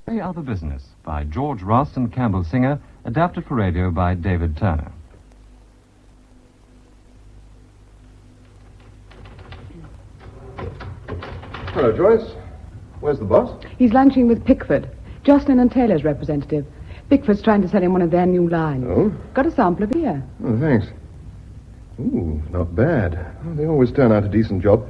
Any Other Business by George Ross and Campbell Singer, adapted for radio by David Turner. Hello, Joyce. Where's the boss? He's lunching with Pickford, Jocelyn and Taylor's representative. Pickford's trying to sell him one of their new lines. Oh? Got a sample of beer. Oh, thanks. Ooh, not bad. Well, they always turn out a decent job.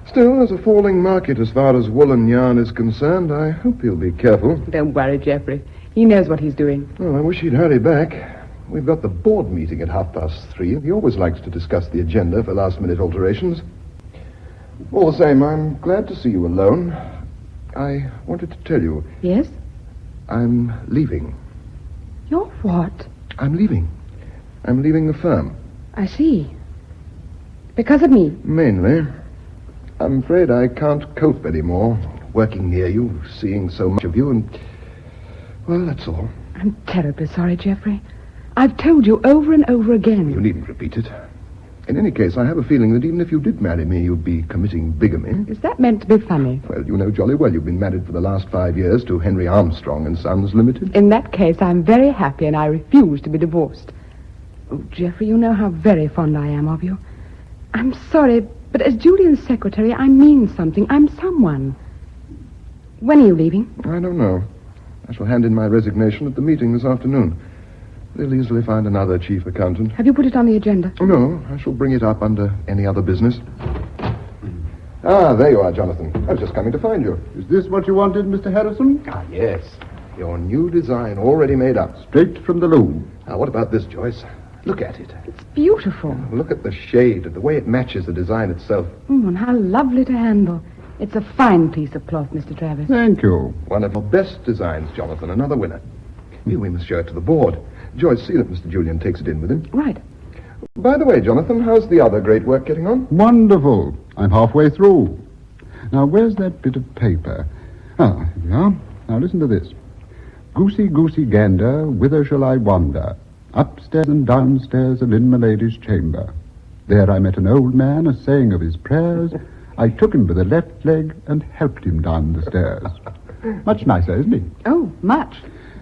Still, there's a falling market as far as woolen yarn is concerned. I hope he'll be careful. Don't worry, Geoffrey. He knows what he's doing. Well, I wish he'd hurry back. We've got the board meeting at 3:30. He always likes to discuss the agenda for last-minute alterations. All the same, I'm glad to see you alone. I wanted to tell you. Yes? I'm leaving. You're what? I'm leaving. I'm leaving the firm. I see. Because of me? Mainly. I'm afraid I can't cope anymore, working near you, seeing so much of you, and... well, that's all. I'm terribly sorry, Geoffrey. I've told you over and over again. You needn't repeat it. In any case, I have a feeling that even if you did marry me, you'd be committing bigamy. Is that meant to be funny? Well, you know jolly well you've been married for the last 5 years to Henry Armstrong and Sons Limited. In that case, I'm very happy and I refuse to be divorced. Oh, Geoffrey, you know how very fond I am of you. I'm sorry, but as Julian's secretary, I mean something. I'm someone. When are you leaving? I don't know. I shall hand in my resignation at the meeting this afternoon. They'll easily find another chief accountant. Have you put it on the agenda? Oh, no. I shall bring it up under any other business. Ah, there you are, Jonathan. I was just coming to find you. Is this what you wanted, Mr. Harrison? Ah, yes. Your new design already made up. Straight from the loom. Now, what about this, Joyce? Look at it. It's beautiful. Look at the shade and the way it matches the design itself. And how lovely to handle. It's a fine piece of cloth, Mr. Travis. Thank you. One of your best designs, Jonathan. Another winner. We must show it to the board. Joyce, see that Mr. Julian takes it in with him. Right. By the way, Jonathan, how's the other great work getting on? Wonderful. I'm halfway through. Now, where's that bit of paper? Ah, here we are. Now, listen to this. Goosey, goosey gander, whither shall I wander? Upstairs and downstairs and in my lady's chamber. There I met an old man a-saying of his prayers. I took him by the left leg and helped him down the stairs. Much nicer, isn't he? Oh, much.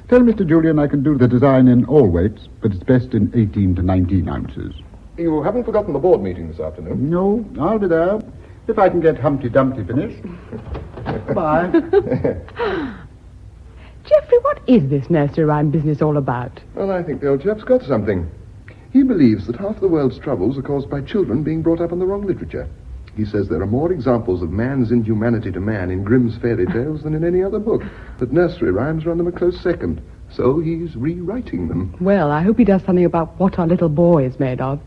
Tell Mr. Julian I can do the design in all weights, but it's best in 18 to 19 ounces. You haven't forgotten the board meeting this afternoon? No, I'll be there. If I can get Humpty Dumpty finished. Bye. Geoffrey, what is this nursery rhyme business all about? Well, I think the old chap's got something. He believes that half the world's troubles are caused by children being brought up on the wrong literature. He says there are more examples of man's inhumanity to man in Grimm's fairy tales than in any other book, but nursery rhymes run them a close second. So he's rewriting them. Well, I hope he does something about what our little boy is made of.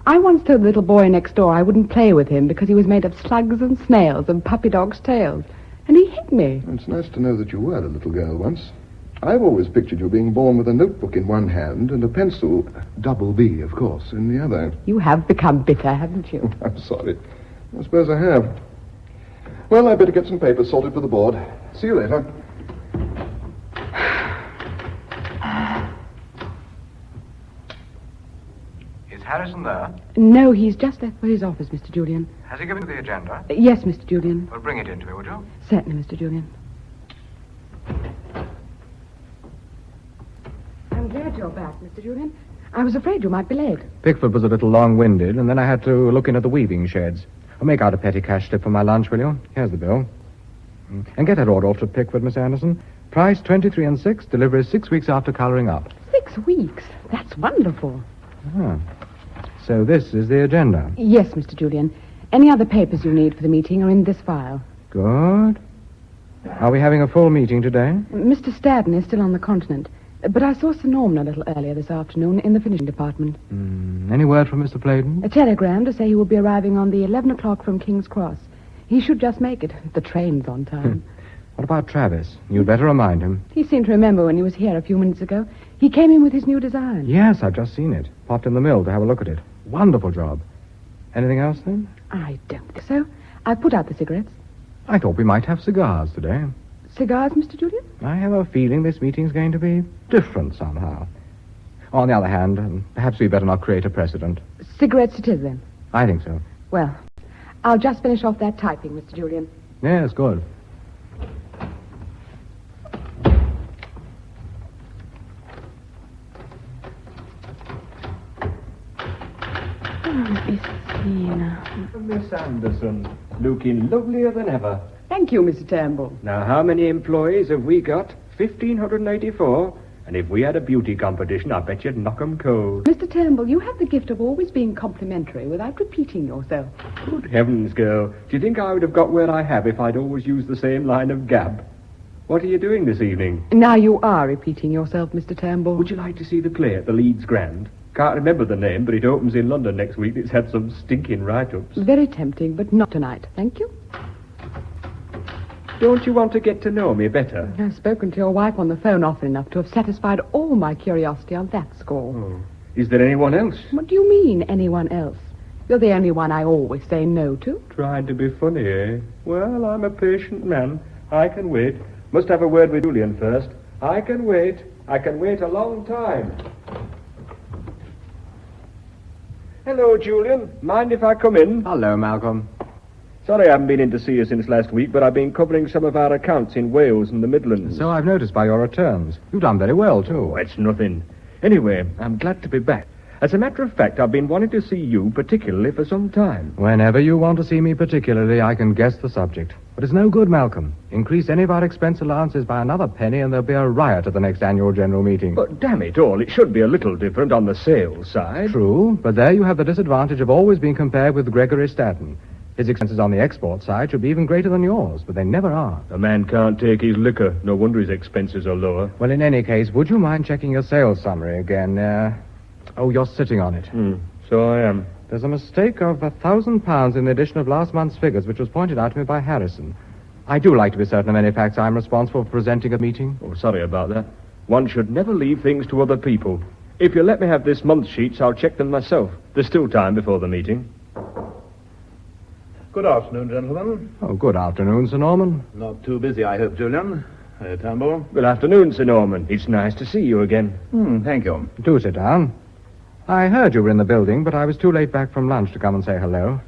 I once told the little boy next door I wouldn't play with him because he was made of slugs and snails and puppy dogs' tails. And he hit me. It's nice to know that you were a little girl once. I've always pictured you being born with a notebook in one hand and a pencil, double B, of course, in the other. You have become bitter, haven't you? I'm sorry. I suppose I have. Well, I better get some papers sorted for the board. See you later. Is Harrison there? No, he's just left for his office, Mr. Julian. Has he given you the agenda? Yes, Mr. Julian. Well, bring it in to me, would you? Certainly, Mr. Julian. I'm glad you're back, Mr. Julian. I was afraid you might be late. Pickford was a little long-winded, and then I had to look in at the weaving sheds. I'll make out a petty cash slip for my lunch, will you? Here's the bill. And get that order off to Pickford, Miss Anderson. Price 23 and 6, delivery 6 weeks after colouring up. 6 weeks? That's wonderful. Ah. So this is the agenda. Yes, Mr. Julian. Any other papers you need for the meeting are in this file. Good. Are we having a full meeting today? Mr. Stadden is still on the continent, but I saw Sir Norman a little earlier this afternoon in the finishing department. Any word from Mr. Playden? A telegram to say he will be arriving on the 11 o'clock from King's Cross. He should just make it. The train's on time. What about Travis? You'd better remind him. He seemed to remember when he was here a few minutes ago. He came in with his new design. Yes, I've just seen it. Popped in the mill to have a look at it. Wonderful job. Anything else, then? I don't think so. I've put out the cigarettes. I thought we might have cigars today. Cigars, Mr. Julian? I have a feeling this meeting's going to be different somehow. On the other hand, perhaps we better not create a precedent. Cigarettes it is, then. I think so. Well, I'll just finish off that typing, Mr. Julian. Yes, good. Let me see now. Miss Anderson, looking lovelier than ever. Thank you, Mr. Turnbull. Now, how many employees have we got? 1,584. And if we had a beauty competition, I bet you'd knock 'em cold. Mr. Turnbull, you have the gift of always being complimentary without repeating yourself. Good heavens, girl. Do you think I would have got where I have if I'd always used the same line of gab? What are you doing this evening? Now you are repeating yourself, Mr. Turnbull. Would you like to see the play at the Leeds Grand? Can't remember the name, but it opens in London next week. It's had some stinking write-ups. Very tempting, but not tonight. Thank you. Don't you want to get to know me better? I've spoken to your wife on the phone often enough to have satisfied all my curiosity on that score. Oh. Is there anyone else? What do you mean, anyone else? You're the only one I always say no to. Trying to be funny, eh? Well, I'm a patient man. I can wait. Must have a word with Julian first. I can wait. I can wait a long time. Hello, Julian. Mind if I come in? Hello, Malcolm. Sorry I haven't been in to see you since last week, but I've been covering some of our accounts in Wales and the Midlands. So I've noticed by your returns. You've done very well, too. Oh, it's nothing. Anyway, I'm glad to be back. As a matter of fact, I've been wanting to see you particularly for some time. Whenever you want to see me particularly, I can guess the subject. But it's no good, Malcolm. Increase any of our expense allowances by another penny and there'll be a riot at the next annual general meeting. But damn it all, it should be a little different on the sales side. True, but there you have the disadvantage of always being compared with Gregory Stanton. His expenses on the export side should be even greater than yours, but they never are. A man can't take his liquor. No wonder his expenses are lower. Well, in any case, would you mind checking your sales summary again? Oh, you're sitting on it. So I am. There's a mistake of £1,000 in the edition of last month's figures, which was pointed out to me by Harrison. I do like to be certain of any facts I'm responsible for presenting at a meeting. Oh, sorry about that. One should never leave things to other people. If you let me have this month's sheets, I'll check them myself. There's still time before the meeting. Good afternoon, gentlemen. Oh, good afternoon, Sir Norman. Not too busy, I hope, Julian. Turnbull. Good afternoon, Sir Norman. It's nice to see you again. Thank you. Do sit down. I heard you were in the building, but I was too late back from lunch to come and say hello.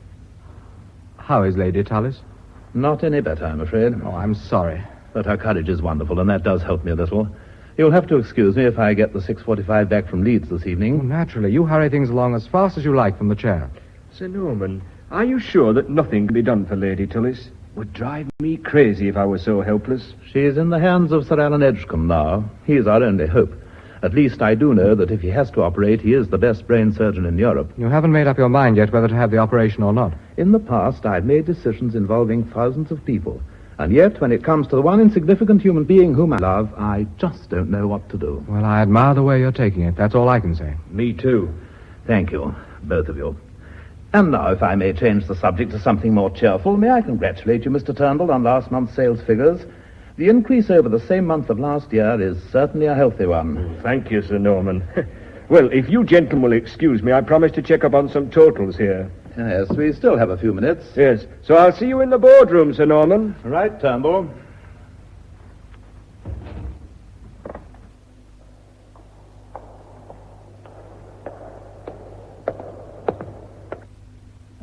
How is Lady Tullis? Not any better, I'm afraid. Oh, I'm sorry. But her courage is wonderful, and that does help me a little. You'll have to excuse me if I get the 6:45 back from Leeds this Oh, evening. naturally. You hurry things along as fast as you like from the chair. Sir Norman, are you sure that nothing can be done for Lady Tullis? Would drive me crazy if I were so helpless. She's in the hands of Sir Alan Edgecombe now. He's our only hope. At least I do know that if he has to operate, he is the best brain surgeon in Europe. You haven't made up your mind yet whether to have the operation or not. In the past, I've made decisions involving thousands of people. And yet, when it comes to the one insignificant human being whom I love, I just don't know what to do. Well, I admire the way you're taking it. That's all I can say. Me too. Thank you, both of you. And now, if I may change the subject to something more cheerful, may I congratulate you, Mr. Turnbull, on last month's sales figures? The increase over the same month of last year is certainly a healthy one. Thank you, Sir Norman. Well, if you gentlemen will excuse me, I promise to check up on some totals here. Yes, we still have a few minutes. Yes, so I'll see you in the boardroom, Sir Norman. Right, Turnbull.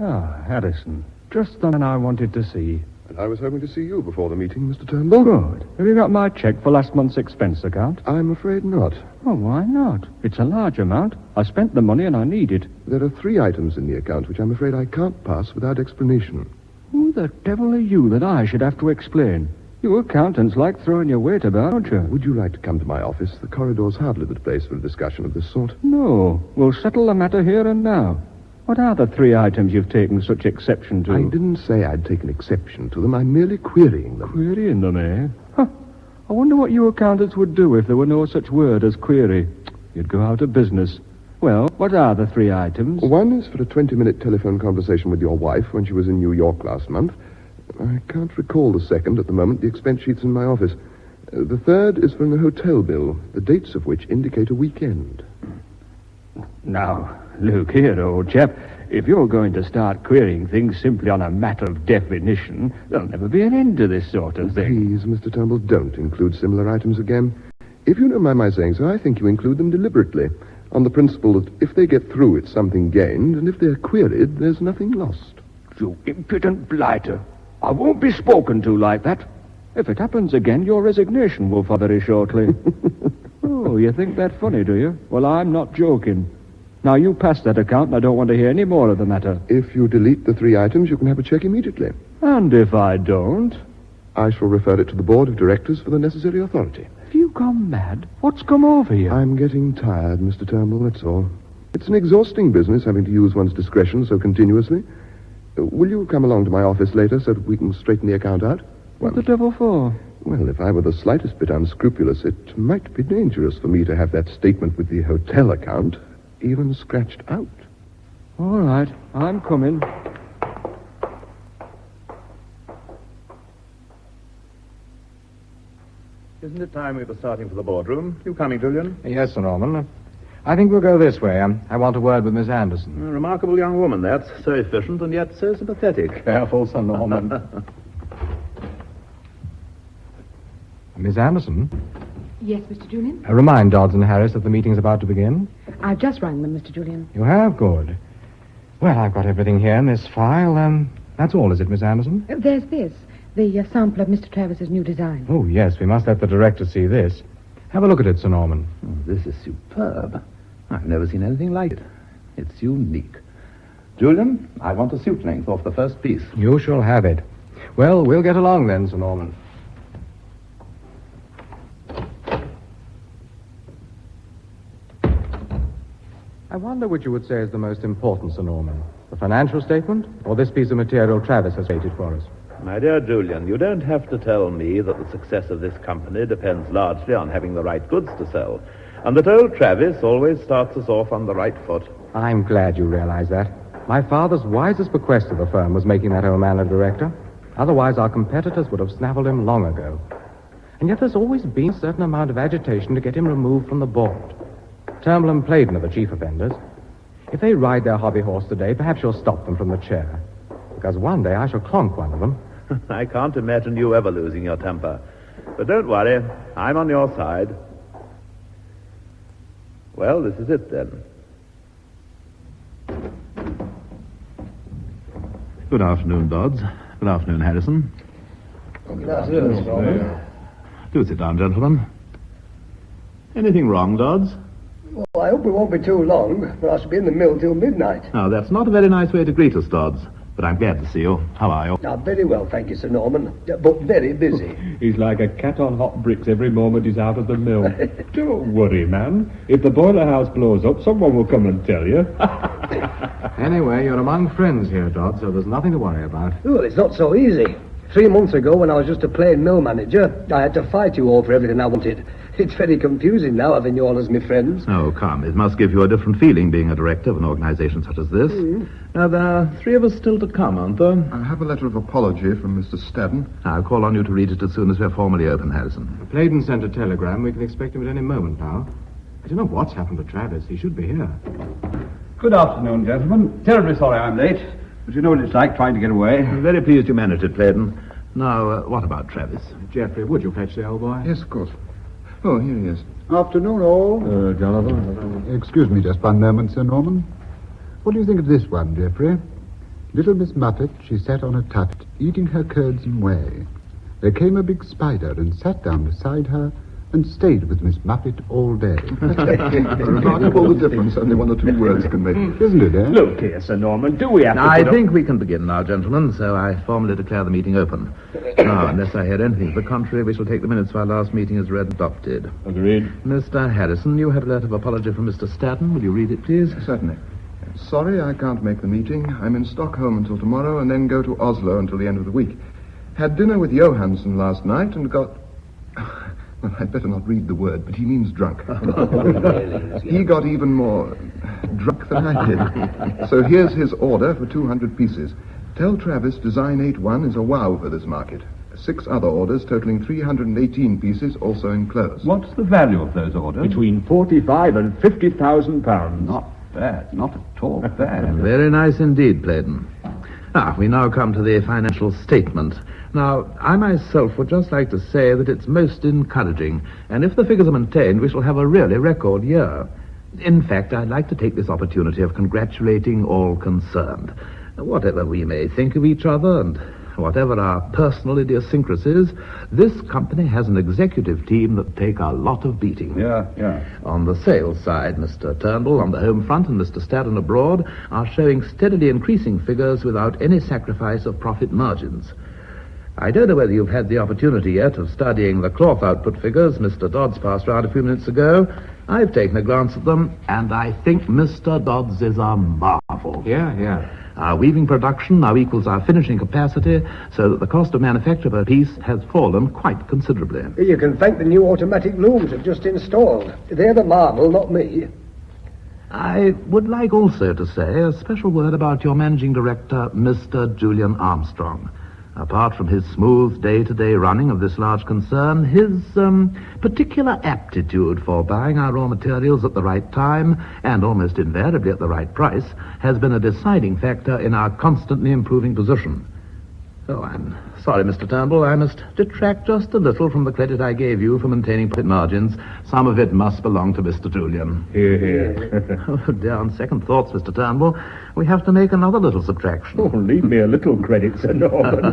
Ah, Harrison. Just the man I wanted to see. And I was hoping to see you before the meeting, Mr. Turnbull. Good. Have you got my check for last month's expense account? I'm afraid not. Oh, why not? It's a large amount. I spent the money and I need it. There are 3 items in the account which I'm afraid I can't pass without explanation. Who the devil are you that I should have to explain? You accountants like throwing your weight about, don't you? Would you like to come to my office? The corridor's hardly the place for a discussion of this sort. No. We'll settle the matter here and now. What are the 3 items you've taken such exception to? I didn't say I'd taken exception to them. I'm merely querying them. Querying them, eh? Huh. I wonder what you accountants would do if there were no such word as query. You'd go out of business. Well, what are the 3 items? One is for a 20-minute telephone conversation with your wife when she was in New York last month. I can't recall the second at the moment. The expense sheet's in my office. The third is for a hotel bill, the dates of which indicate a weekend. Now, look here, old chap. If you're going to start querying things simply on a matter of definition, there'll never be an end to this sort of thing. Please, Mr. Turnbull, don't include similar items again. If you don't mind my saying so, I think you include them deliberately, on the principle that if they get through, it's something gained, and if they're queried, there's nothing lost. You impudent blighter. I won't be spoken to like that. If it happens again, your resignation will follow very shortly. Oh, you think that funny, do you? Well, I'm not joking. Now, you pass that account, and I don't want to hear any more of the matter. If you delete the 3 items, you can have a check immediately. And if I don't? I shall refer it to the board of directors for the necessary authority. Have you gone mad? What's come over you? I'm getting tired, Mr. Turnbull, that's all. It's an exhausting business having to use one's discretion so continuously. Will you come along to my office later so that we can straighten the account out? What the devil for? Well, if I were the slightest bit unscrupulous, it might be dangerous for me to have that statement with the hotel account even scratched out. All right, I'm coming. Isn't it time we were starting for the boardroom? You coming, Julian? Yes, Sir Norman. I think we'll go this way. I want a word with Miss Anderson. A remarkable young woman, that's. So efficient and yet so sympathetic. Careful, Sir Norman. Miss Anderson? Yes, Mr. Julian? Remind Dodds and Harris that the meeting's about to begin. I've just rang them, Mr. Julian. You have? Good. Well, I've got everything here in this file. That's all, is it, Miss Anderson? There's this, the sample of Mr. Travis's new design. Oh, yes, we must let the director see this. Have a look at it, Sir Norman. Oh, this is superb. I've never seen anything like it. It's unique. Julian, I want a suit length off the first piece. You shall have it. Well, we'll get along then, Sir Norman. I wonder which you would say is the most important, Sir Norman. The financial statement or this piece of material Travis has created for us? My dear Julian, you don't have to tell me that the success of this company depends largely on having the right goods to sell, and that old Travis always starts us off on the right foot. I'm glad you realize that. My father's wisest bequest to the firm was making that old man a director. Otherwise, our competitors would have snaffled him long ago. And yet there's always been a certain amount of agitation to get him removed from the board. Turnbull and Playden are the chief offenders. If they ride their hobby horse today, perhaps you'll stop them from the chair. Because one day I shall clonk one of them. I can't imagine you ever losing your temper. But don't worry, I'm on your side. Well, this is it then. Good afternoon, Dodds. Good afternoon, Harrison. Good afternoon. Do sit down, gentlemen. Anything wrong, Dodds? Well, I hope it won't be too long, but I shall be in the mill till midnight. Now, that's not a very nice way to greet us, Dodds. But I'm glad to see you. How are you? Now, very well, thank you, Sir Norman. But very busy. He's like a cat on hot bricks every moment he's out of the mill. Don't worry, man. If the boiler house blows up, someone will come and tell you. Anyway, you're among friends here, Dodds, so there's nothing to worry about. Well, it's not so easy. 3 months ago, when I was just a plain mill manager, I had to fight you all for everything I wanted. It's very confusing now, having you all as my friends. Oh, come. It must give you a different feeling being a director of an organization such as this. Now, there are 3 of us still to come, aren't there? I have a letter of apology from Mr. Stadden. I'll call on you to read it as soon as we're formally open, Harrison. Playden sent a telegram. We can expect him at any moment now. I don't know what's happened to Travis. He should be here. Good afternoon, gentlemen. Terribly sorry I'm late, but you know what it's like trying to get away. I'm very pleased you managed it, Playden. Now, what about Travis? Geoffrey, would you fetch the old boy? Yes, of course. Oh, here he is. Afternoon, all. Jonathan. Excuse me just one moment, Sir Norman. What do you think of this one, Geoffrey? Little Miss Muffet, she sat on a tuft, eating her curds and whey. There came a big spider and sat down beside her and stayed with Miss Muffet all day. Remarkable the difference only 1 or 2 words can make. Isn't it, eh? Look here, Sir Norman, do we have to I think we can begin now, gentlemen, so I formally declare the meeting open. Now, unless I hear anything to the contrary, we shall take the minutes of our last meeting as read and adopted. Agreed. Mr. Harrison, you had a letter of apology from Mr. Stadden. Will you read it, please? Certainly. Sorry I can't make the meeting. I'm in Stockholm until tomorrow and then go to Oslo until the end of the week. Had dinner with Johansson last night and got... Well, I'd better not read the word, but he means drunk. He got even more drunk than I did. So here's his order for 200 pieces. Tell Travis Design 8-1 is a wow for this market. 6 other orders totaling 318 pieces also enclosed. What's the value of those orders? Between 45 and 50,000 pounds. Not bad. Not at all bad. Very nice indeed, Playden. We now come to the financial statement. Now, I myself would just like to say that it's most encouraging, and if the figures are maintained, we shall have a really record year. In fact, I'd like to take this opportunity of congratulating all concerned. Whatever we may think of each other, and whatever our personal idiosyncrasies, this company has an executive team that take a lot of beating. Yeah. On the sales side, Mr. Turnbull on the home front and Mr. Staddon abroad are showing steadily increasing figures without any sacrifice of profit margins. I don't know whether you've had the opportunity yet of studying the cloth output figures Mr. Dodds passed round a few minutes ago. I've taken a glance at them, and I think Mr. Dodds is a marvel. Yeah. Our weaving production now equals our finishing capacity, so that the cost of manufacture per piece has fallen quite considerably. You can thank the new automatic looms I've just installed. They're the marvel, not me. I would like also to say a special word about your managing director, Mr. Julian Armstrong. Apart from his smooth day-to-day running of this large concern, his particular aptitude for buying our raw materials at the right time and almost invariably at the right price has been a deciding factor in our constantly improving position. Oh, I'm sorry, Mr. Turnbull. I must detract just a little from the credit I gave you for maintaining profit margins. Some of it must belong to Mr. Julian. Here. Oh, dear, on second thoughts, Mr. Turnbull, we have to make another little subtraction. Oh, leave me a little credit, Sir Norman.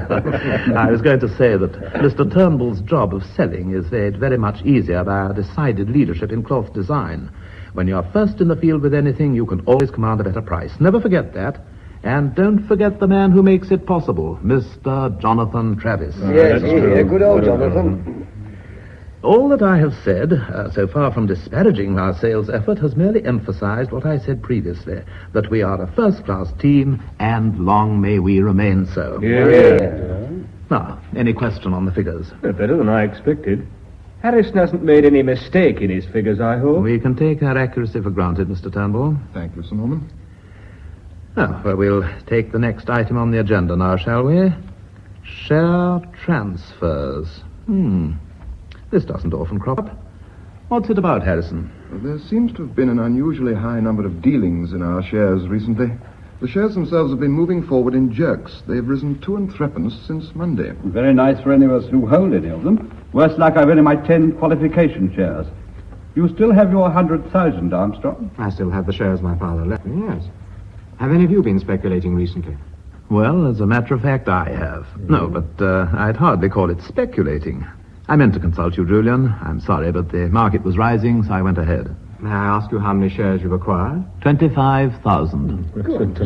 I was going to say that Mr. Turnbull's job of selling is made very much easier by our decided leadership in cloth design. When you're first in the field with anything, you can always command a better price. Never forget that. And don't forget the man who makes it possible, Mr. Jonathan Travis. Yes, good old Jonathan. All that I have said, so far from disparaging our sales effort, has merely emphasized what I said previously, that we are a first-class team, and long may we remain so. Yeah. Now, any question on the figures? Better than I expected. Harrison hasn't made any mistake in his figures, I hope. We can take our accuracy for granted, Mr. Turnbull. Thank you, Sir Norman. Well, we'll take the next item on the agenda now, shall we? Share transfers. This doesn't often crop up. What's it about, Harrison? There seems to have been an unusually high number of dealings in our shares recently. The shares themselves have been moving forward in jerks. They've risen 2 and 3pence since Monday. Very nice for any of us who hold any of them. Worse luck, I've only my 10 qualification shares. You still have your 100,000, Armstrong? I still have the shares my father left me, yes. Have any of you been speculating recently? Well, as a matter of fact, I have. No, but I'd hardly call it speculating. I meant to consult you, Julian. I'm sorry, but the market was rising, so I went ahead. May I ask you how many shares you've acquired? 25,000. Good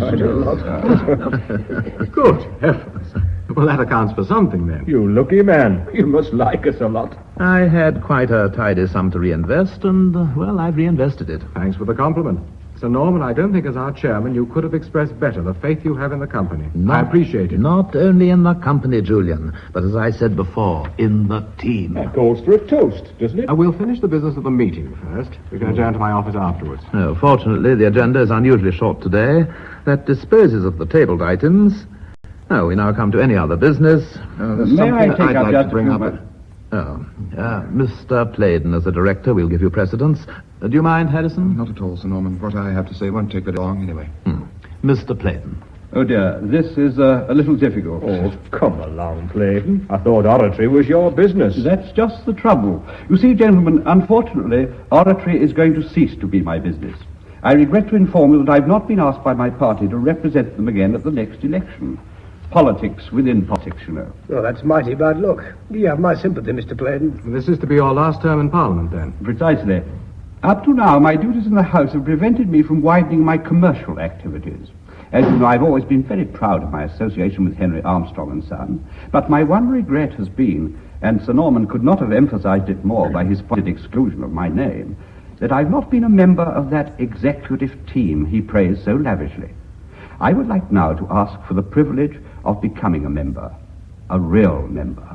heavens. Well, that accounts for something, then. You lucky man. You must like us a lot. I had quite a tidy sum to reinvest, and, well, I've reinvested it. Thanks for the compliment. Sir Norman, I don't think as our chairman you could have expressed better the faith you have in the company. I appreciate it. Not only in the company, Julian, but as I said before, in the team. That calls for a toast, doesn't it? We'll finish the business of the meeting first. We can adjourn to my office afterwards. No, fortunately, the agenda is unusually short today. That disposes of the tabled items. Now, we now come to any other business. There's May something I take I'd up like just to a bring few up. moments? Mr. Playden as a director, we'll give you precedence. Do you mind, Harrison? Not at all, Sir Norman. What I have to say won't take very long anyway. Mr. Playden. Oh, dear, this is a little difficult. Oh, come along, Clayton. I thought oratory was your business. That's just the trouble. You see, gentlemen, unfortunately, oratory is going to cease to be my business. I regret to inform you that I've not been asked by my party to represent them again at the next election. Politics within politics, you know. Oh, that's mighty bad luck. You have my sympathy, Mr. Playden. This is to be your last term in Parliament, then? Precisely. Up to now, my duties in the House have prevented me from widening my commercial activities. As you know, I've always been very proud of my association with Henry Armstrong and Son, but my one regret has been, and Sir Norman could not have emphasized it more by his pointed exclusion of my name, that I've not been a member of that executive team he praised so lavishly. I would like now to ask for the privilege of becoming a member, a real member.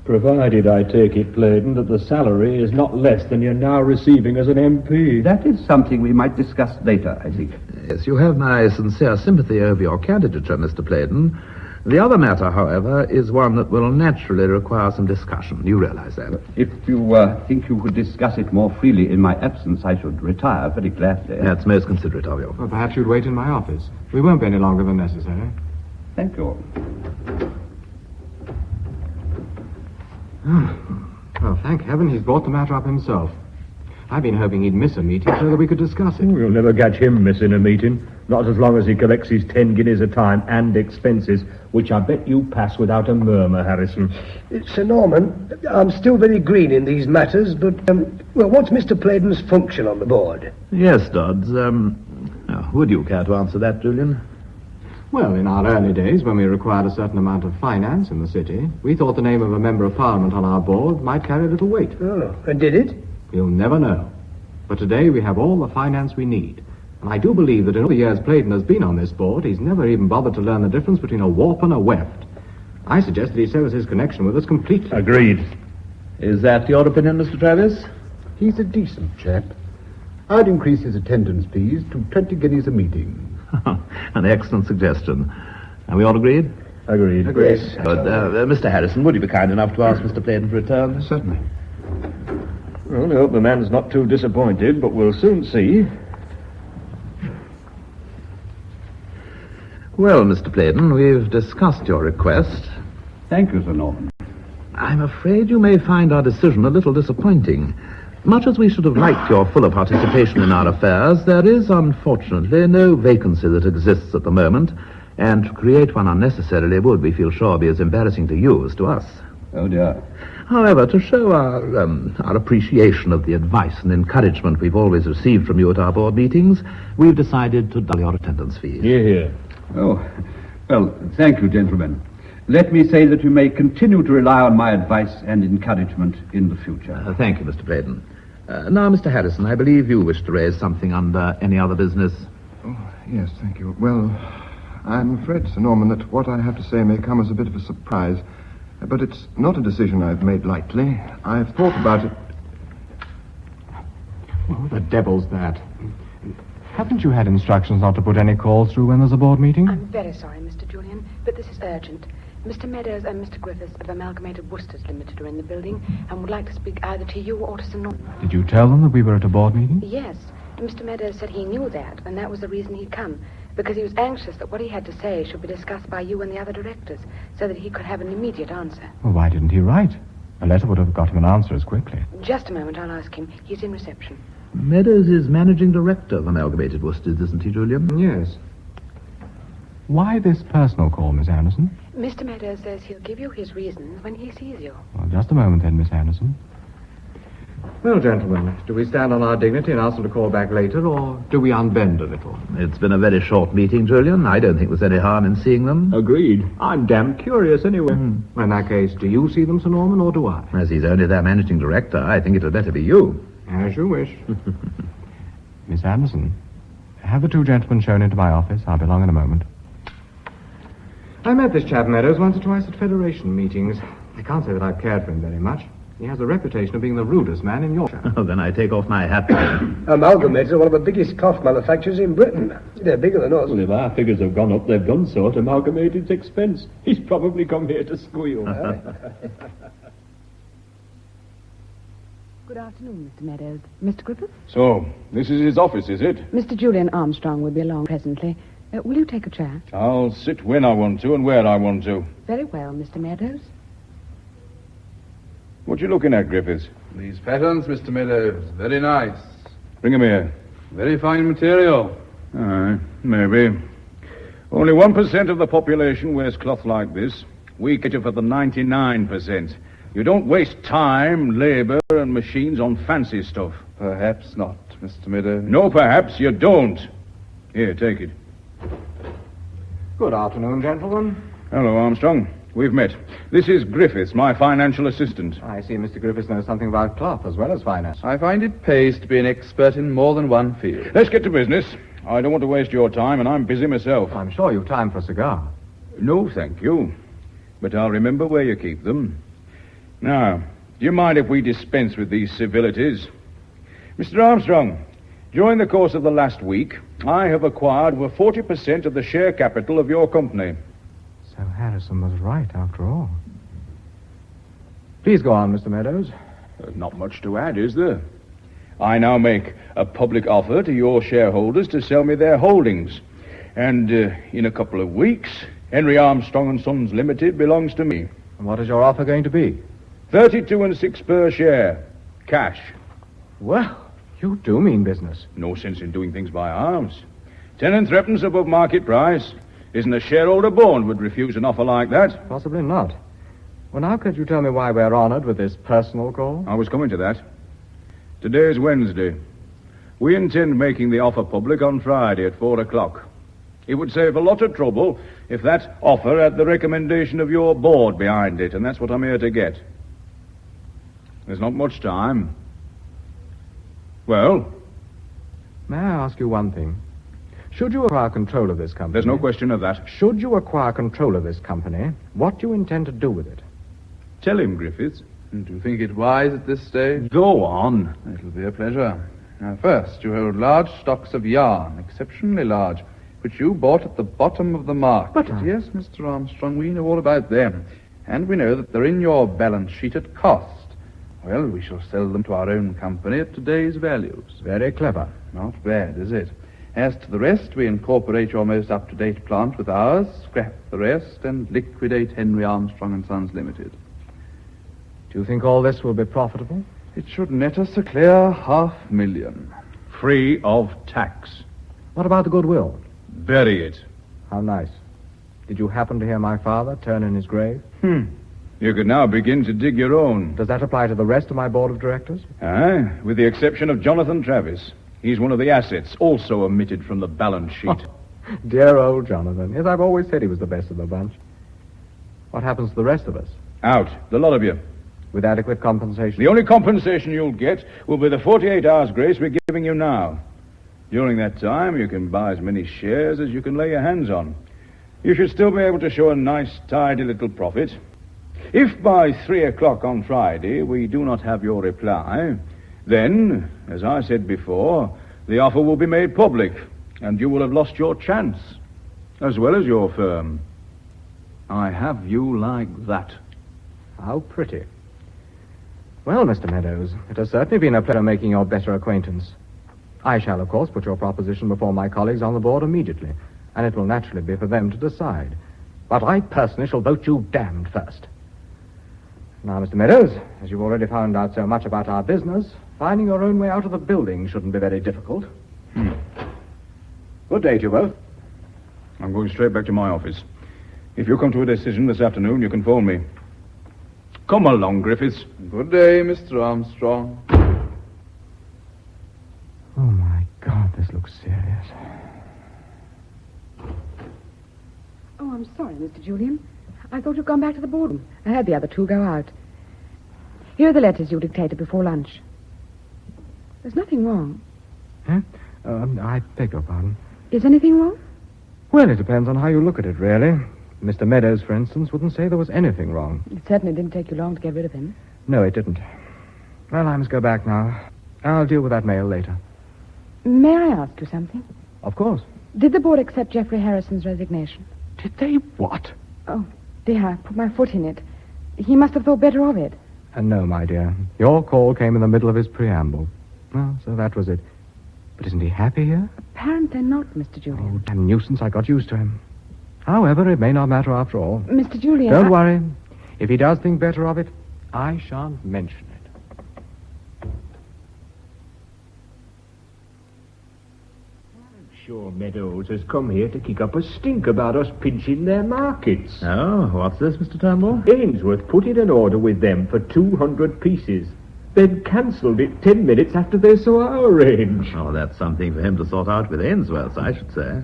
Provided, I take it, Playden, that the salary is not less than you're now receiving as an MP. That is something we might discuss later, I think. Yes, you have my sincere sympathy over your candidature, Mr. Playden. The other matter, however, is one that will naturally require some discussion. You realize that? If you think you could discuss it more freely in my absence, I should retire very gladly. That's most considerate of you. Well, perhaps you'd wait in my office. We won't be any longer than necessary. Thank you. Well, thank heaven he's brought the matter up himself. I've been hoping he'd miss a meeting so that we could discuss it. We'll never catch him missing a meeting. Not as long as he collects his 10 guineas a time and expenses, which I bet you pass without a murmur, Harrison. Sir Norman, I'm still very green in these matters, but, what's Mr. Playden's function on the board? Yes, Dodds. Would you care to answer that, Julian? Well, in our early days, when we required a certain amount of finance in the city, we thought the name of a member of Parliament on our board might carry a little weight. Oh, and did it? You'll never know. But today we have all the finance we need. And I do believe that in all the years Playden has been on this board, he's never even bothered to learn the difference between a warp and a weft. I suggest that he severs his connection with us completely. Agreed. Is that your opinion, Mr. Travis? He's a decent chap. I'd increase his attendance fees to 20 guineas a meeting. An excellent suggestion. Are we all agreed? Agreed. Yes. Good. Mr. Harrison, would you be kind enough to ask Mr. Playden for return? Certainly. Well, I hope the man's not too disappointed, but we'll soon see. Well, Mr. Playden, we've discussed your request. Thank you, Sir Norman. I'm afraid you may find our decision a little disappointing. Much as we should have liked your fuller participation in our affairs, there is, unfortunately, no vacancy that exists at the moment, and to create one unnecessarily would, we feel sure, be as embarrassing to you as to us. Oh, dear. However, to show our appreciation of the advice and encouragement we've always received from you at our board meetings, we've decided to double your attendance fees. Hear, hear. Oh, well, thank you, gentlemen. Let me say that you may continue to rely on my advice and encouragement in the future. Thank you, Mr. Playden. Now, Mr. Harrison, I believe you wish to raise something under any other business. Oh, yes, thank you. Well, I'm afraid, Sir Norman, that what I have to say may come as a bit of a surprise. But it's not a decision I've made lightly. I've thought about it. Oh, the devil's that. Haven't you had instructions not to put any calls through when there's a board meeting? I'm very sorry, Mr. Julian, but this is urgent. Mr. Meadows and Mr. Griffiths of Amalgamated Worcesters Limited are in the building and would like to speak either to you or to Sir Norman. Did you tell them that we were at a board meeting? Yes. Mr. Meadows said he knew that, and that was the reason he'd come, because he was anxious that what he had to say should be discussed by you and the other directors, so that he could have an immediate answer. Well, why didn't he write? A letter would have got him an answer as quickly. Just a moment, I'll ask him. He's in reception. Meadows is managing director of Amalgamated Worcesters, isn't he, Julian? Yes. Why this personal call, Miss Anderson? Mr. Meadows says he'll give you his reasons when he sees you. Well, just a moment then, Miss Anderson. Well, gentlemen, do we stand on our dignity and ask them to call back later, or do we unbend a little? It's been a very short meeting, Julian. I don't think there's any harm in seeing them. Agreed. I'm damn curious anyway. Well, in that case, do you see them, Sir Norman, or do I? As he's only their managing director, I think it had better be you. As you wish. Miss Anderson, have the two gentlemen shown into my office. I'll be along in a moment. I met this chap Meadows once or twice at Federation meetings. I can't say that I've cared for him very much. He has the reputation of being the rudest man in Yorkshire. Oh, then I take off my hat to him. Amalgamated are one of the biggest cloth manufacturers in Britain. They're bigger than us. Well, if our figures have gone up, they've done so at Amalgamated's expense. He's probably come here to squeal. Good afternoon, Mr. Meadows. Mr. Griffith? So, this is his office, is it? Mr. Julian Armstrong will be along presently. Will you take a chair? I'll sit when I want to and where I want to. Very well, Mr. Meadows. What you looking at, Griffiths? These patterns, Mr. Meadows, very nice. Bring 'em here. Very fine material. Maybe. Only 1% of the population wears cloth like this. We cater for the 99%. You don't waste time, labor, and machines on fancy stuff. Perhaps not, Mr. Meadows. No, perhaps you don't. Here, take it. Good afternoon, gentlemen. Hello, Armstrong. We've met. This is Griffiths, my financial assistant. I see Mr. Griffiths knows something about cloth as well as finance. I find it pays to be an expert in more than one field. Let's get to business. I don't want to waste your time, and I'm busy myself. I'm sure you've time for a cigar. No, thank you. But I'll remember where you keep them. Now, do you mind if we dispense with these civilities? Mr. Armstrong, during the course of the last week, I have acquired over 40% of the share capital of your company. So Harrison was right, after all. Please go on, Mr. Meadows. There's not much to add, is there? I now make a public offer to your shareholders to sell me their holdings. And in a couple of weeks, Henry Armstrong & Sons Limited belongs to me. And what is your offer going to be? 32 6 per share. Cash. Well, you do mean business. No sense in doing things by halves. 10 and threepence above market price. Isn't a shareholder born would refuse an offer like that? Possibly not. Well, now could you tell me why we're honored with this personal call? I was coming to that. Today's Wednesday. We intend making the offer public on Friday at 4 o'clock. It would save a lot of trouble if that offer had the recommendation of your board behind it, and that's what I'm here to get. There's not much time. Well? May I ask you one thing? Should you acquire control of this company... There's no question of that. Should you acquire control of this company, what do you intend to do with it? Tell him, Griffiths. Do you think it wise at this stage? Go on. It'll be a pleasure. Now, first, you hold large stocks of yarn, exceptionally large, which you bought at the bottom of the market. But yes, Mr. Armstrong, we know all about them. And we know that they're in your balance sheet at cost. Well, we shall sell them to our own company at today's values. Very clever. Not bad, is it? As to the rest, we incorporate your most up-to-date plant with ours, scrap the rest, and liquidate Henry Armstrong and Sons Limited. Do you think all this will be profitable? It should net us a clear $500,000. Free of tax. What about the goodwill? Bury it. How nice. Did you happen to hear my father turn in his grave? You could now begin to dig your own. Does that apply to the rest of my board of directors? Aye, with the exception of Jonathan Travis. He's one of the assets, also omitted from the balance sheet. Oh, dear old Jonathan. Yes, I've always said he was the best of the bunch. What happens to the rest of us? Out, the lot of you. With adequate compensation? The only compensation you'll get will be the 48 hours grace we're giving you now. During that time, you can buy as many shares as you can lay your hands on. You should still be able to show a nice, tidy little profit. If by 3 o'clock on Friday we do not have your reply, then, as I said before, the offer will be made public, and you will have lost your chance, as well as your firm. I have you like that. How pretty. Well, Mr. Meadows, it has certainly been a pleasure making your better acquaintance. I shall, of course, put your proposition before my colleagues on the board immediately, and it will naturally be for them to decide. But I personally shall vote you damned first. Now, Mr. Meadows, as you've already found out so much about our business, finding your own way out of the building shouldn't be very difficult. Good day to you both. I'm going straight back to my office. If you come to a decision this afternoon, you can phone me. Come along, Griffiths. Good day, Mr. Armstrong. Oh, my God, this looks serious. Oh, I'm sorry, Mr. Julian. I thought you'd gone back to the boardroom. I heard the other two go out. Here are the letters you dictated before lunch. There's nothing wrong. Huh? I beg your pardon. Is anything wrong? Well, it depends on how you look at it, really. Mr. Meadows, for instance, wouldn't say there was anything wrong. It certainly didn't take you long to get rid of him. No, it didn't. Well, I must go back now. I'll deal with that mail later. May I ask you something? Of course. Did the board accept Geoffrey Harrison's resignation? Did they what? Oh, dear, I put my foot in it. He must have thought better of it. No, my dear. Your call came in the middle of his preamble. Well, so that was it. But isn't he happy here? Apparently not, Mr. Julian. Oh, damn nuisance, I got used to him. However, it may not matter after all. Mr. Julian, Don't worry. If he does think better of it, I shan't mention it. Sure Meadows has come here to kick up a stink about us pinching their markets. Oh, what's this, Mr. Turnbull? Ainsworth put in an order with them for 200 pieces, then cancelled it 10 minutes after they saw our range. Oh, that's something for him to sort out with Ainsworth, I should say.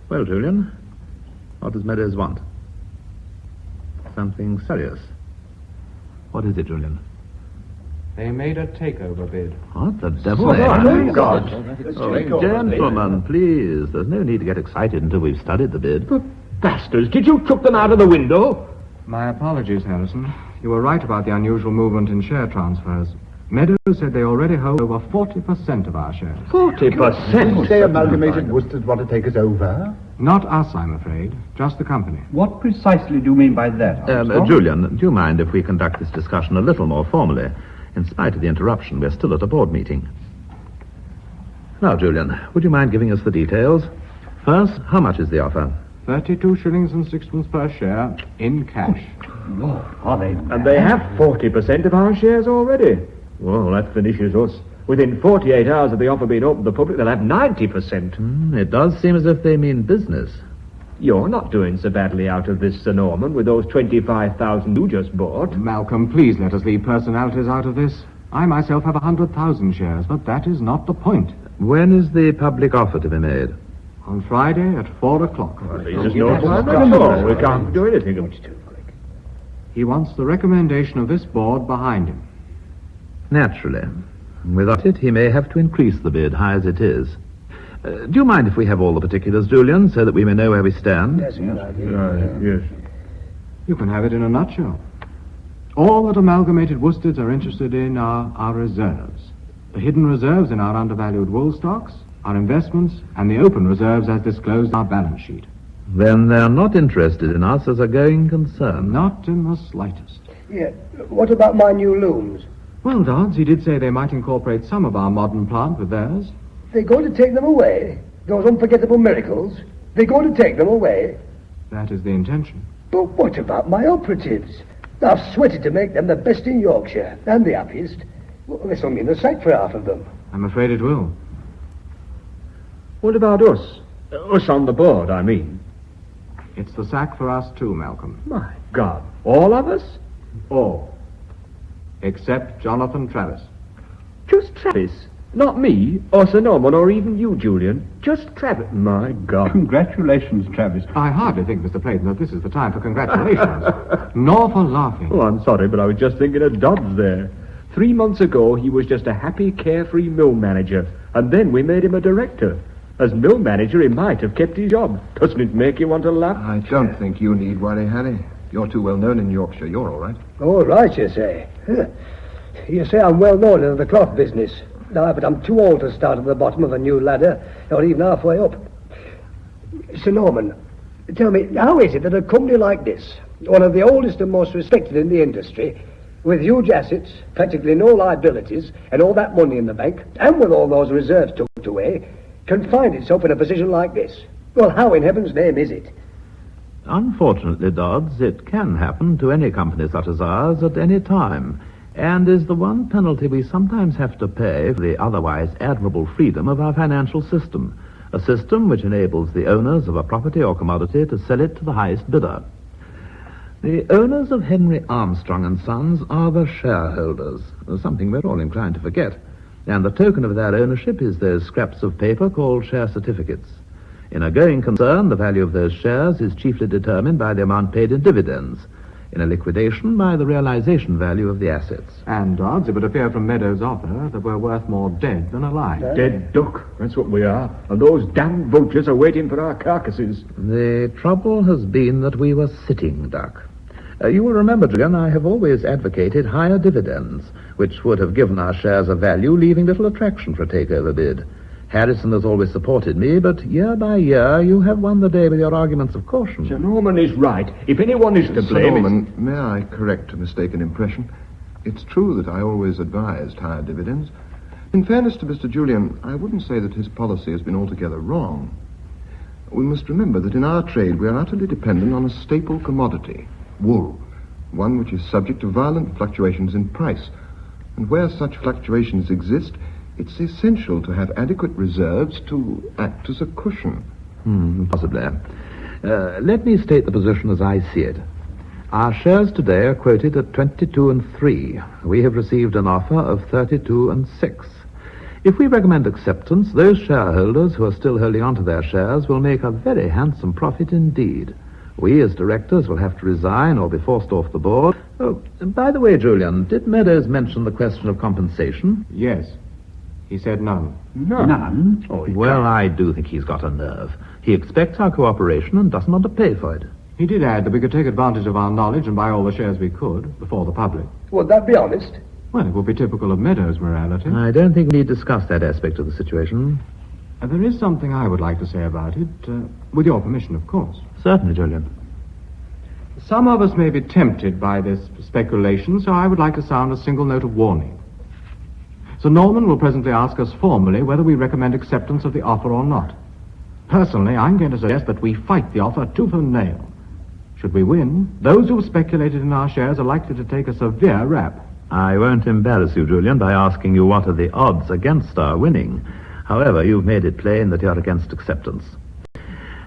Well, Julian, what does Meadows want? Something serious. What is it, Julian? They made a takeover bid. What the devil? Oh, God. Oh, gentlemen, please. There's no need to get excited until we've studied the bid. But bastards, did you chuck them out of the window? My apologies, Harrison. You were right about the unusual movement in share transfers. Meadows said they already hold over 40% of our shares. 40%? Say Amalgamated Worcesters want to take us over? Not us, I'm afraid. Just the company. What precisely do you mean by that, Armstrong? Julian, do you mind if we conduct this discussion a little more formally? In spite of the interruption, we're still at a board meeting. Now, Julian, would you mind giving us the details? First, how much is the offer? 32 shillings and sixpence per share in cash. And they have 40% of our shares already. Well, that finishes us. Within 48 hours of the offer being opened to the public, they'll have 90%. It does seem as if they mean business. You're not doing so badly out of this, Sir Norman, with those 25,000 you just bought. Malcolm, please let us leave personalities out of this. I myself have 100,000 shares, but that is not the point. When is the public offer to be made? On Friday at 4 o'clock. There's no problem. We can't do anything. He wants the recommendation of this board behind him. Naturally. Without it, he may have to increase the bid, high as it is. Do you mind if we have all the particulars, Julian, so that we may know where we stand? Yes. Yes. You can have it in a nutshell. All that Amalgamated Worsteds are interested in are our reserves. The hidden reserves in our undervalued wool stocks, our investments, and the open reserves as disclosed in our balance sheet. Then they're not interested in us as a going concern. Not in the slightest. Yeah. What about my new looms? Well, Dodds, he did say they might incorporate some of our modern plant with theirs. They're going to take them away? Those unforgettable miracles? They're going to take them away? That is the intention. But what about my operatives? I've sweated to make them the best in Yorkshire, and the happiest. Well, this will mean the sack for half of them. I'm afraid it will. What about us? Us on the board, I mean. It's the sack for us too, Malcolm. My God. All of us? All. Except Jonathan Travis. Just Travis? Not me, or Sir Norman, or even you, Julian. Just Travis. My God. Congratulations, Travis. I hardly think, Mr. Clayton, that this is the time for congratulations. Nor for laughing. Oh, I'm sorry, but I was just thinking of Dodds there. 3 months ago, he was just a happy, carefree mill manager, and then we made him a director. As mill manager, he might have kept his job. Doesn't it make you want to laugh? I don't think you need worry, Harry. You're too well known in Yorkshire. You're all right. All right, you say. You say I'm well known in the cloth business. No, but I'm too old to start at the bottom of a new ladder, or even halfway up. Sir Norman, tell me, how is it that a company like this, one of the oldest and most respected in the industry, with huge assets, practically no liabilities, and all that money in the bank, and with all those reserves tucked away, can find itself in a position like this? Well, how in heaven's name is it? Unfortunately, Dodds, it can happen to any company such as ours at any time, and is the one penalty we sometimes have to pay for the otherwise admirable freedom of our financial system, a system which enables the owners of a property or commodity to sell it to the highest bidder. The owners of Henry Armstrong and Sons are the shareholders, something we're all inclined to forget, and the token of their ownership is those scraps of paper called share certificates. In a going concern, the value of those shares is chiefly determined by the amount paid in dividends, in a liquidation by the realization value of the assets. And, Dodds, it would appear from Meadows' offer that we're worth more dead than alive. Dead duck. That's what we are. And those damn vultures are waiting for our carcasses. The trouble has been that we were sitting duck. You will remember, Julian, I have always advocated higher dividends, which would have given our shares a value, leaving little attraction for a takeover bid. Harrison has always supported me, but year by year you have won the day with your arguments of caution. Sir Norman is right. If anyone is to Sir blame... Norman, may I correct a mistaken impression? It's true that I always advised higher dividends. In fairness to Mr. Julian, I wouldn't say that his policy has been altogether wrong. We must remember that in our trade we are utterly dependent on a staple commodity, wool, one which is subject to violent fluctuations in price. And where such fluctuations exist, it's essential to have adequate reserves to act as a cushion. Possibly. Let me state the position as I see it. Our shares today are quoted at 22 3. We have received an offer of 32 6. If we recommend acceptance, those shareholders who are still holding on to their shares will make a very handsome profit indeed. We, as directors, will have to resign or be forced off the board. Oh, by the way, Julian, did Meadows mention the question of compensation? Yes. He said none. None? Oh, well, I do think he's got a nerve. He expects our cooperation and doesn't want to pay for it. He did add that we could take advantage of our knowledge and buy all the shares we could before the public. Would that be honest? Well, it would be typical of Meadows' morality. I don't think we need to discuss that aspect of the situation. There is something I would like to say about it, with your permission, of course. Certainly, Julian. Some of us may be tempted by this speculation, so I would like to sound a single note of warning. Sir Norman will presently ask us formally whether we recommend acceptance of the offer or not. Personally, I'm going to suggest that we fight the offer tooth and nail. Should we win, those who have speculated in our shares are likely to take a severe rap. I won't embarrass you, Julian, by asking you what are the odds against our winning. However, you've made it plain that you're against acceptance.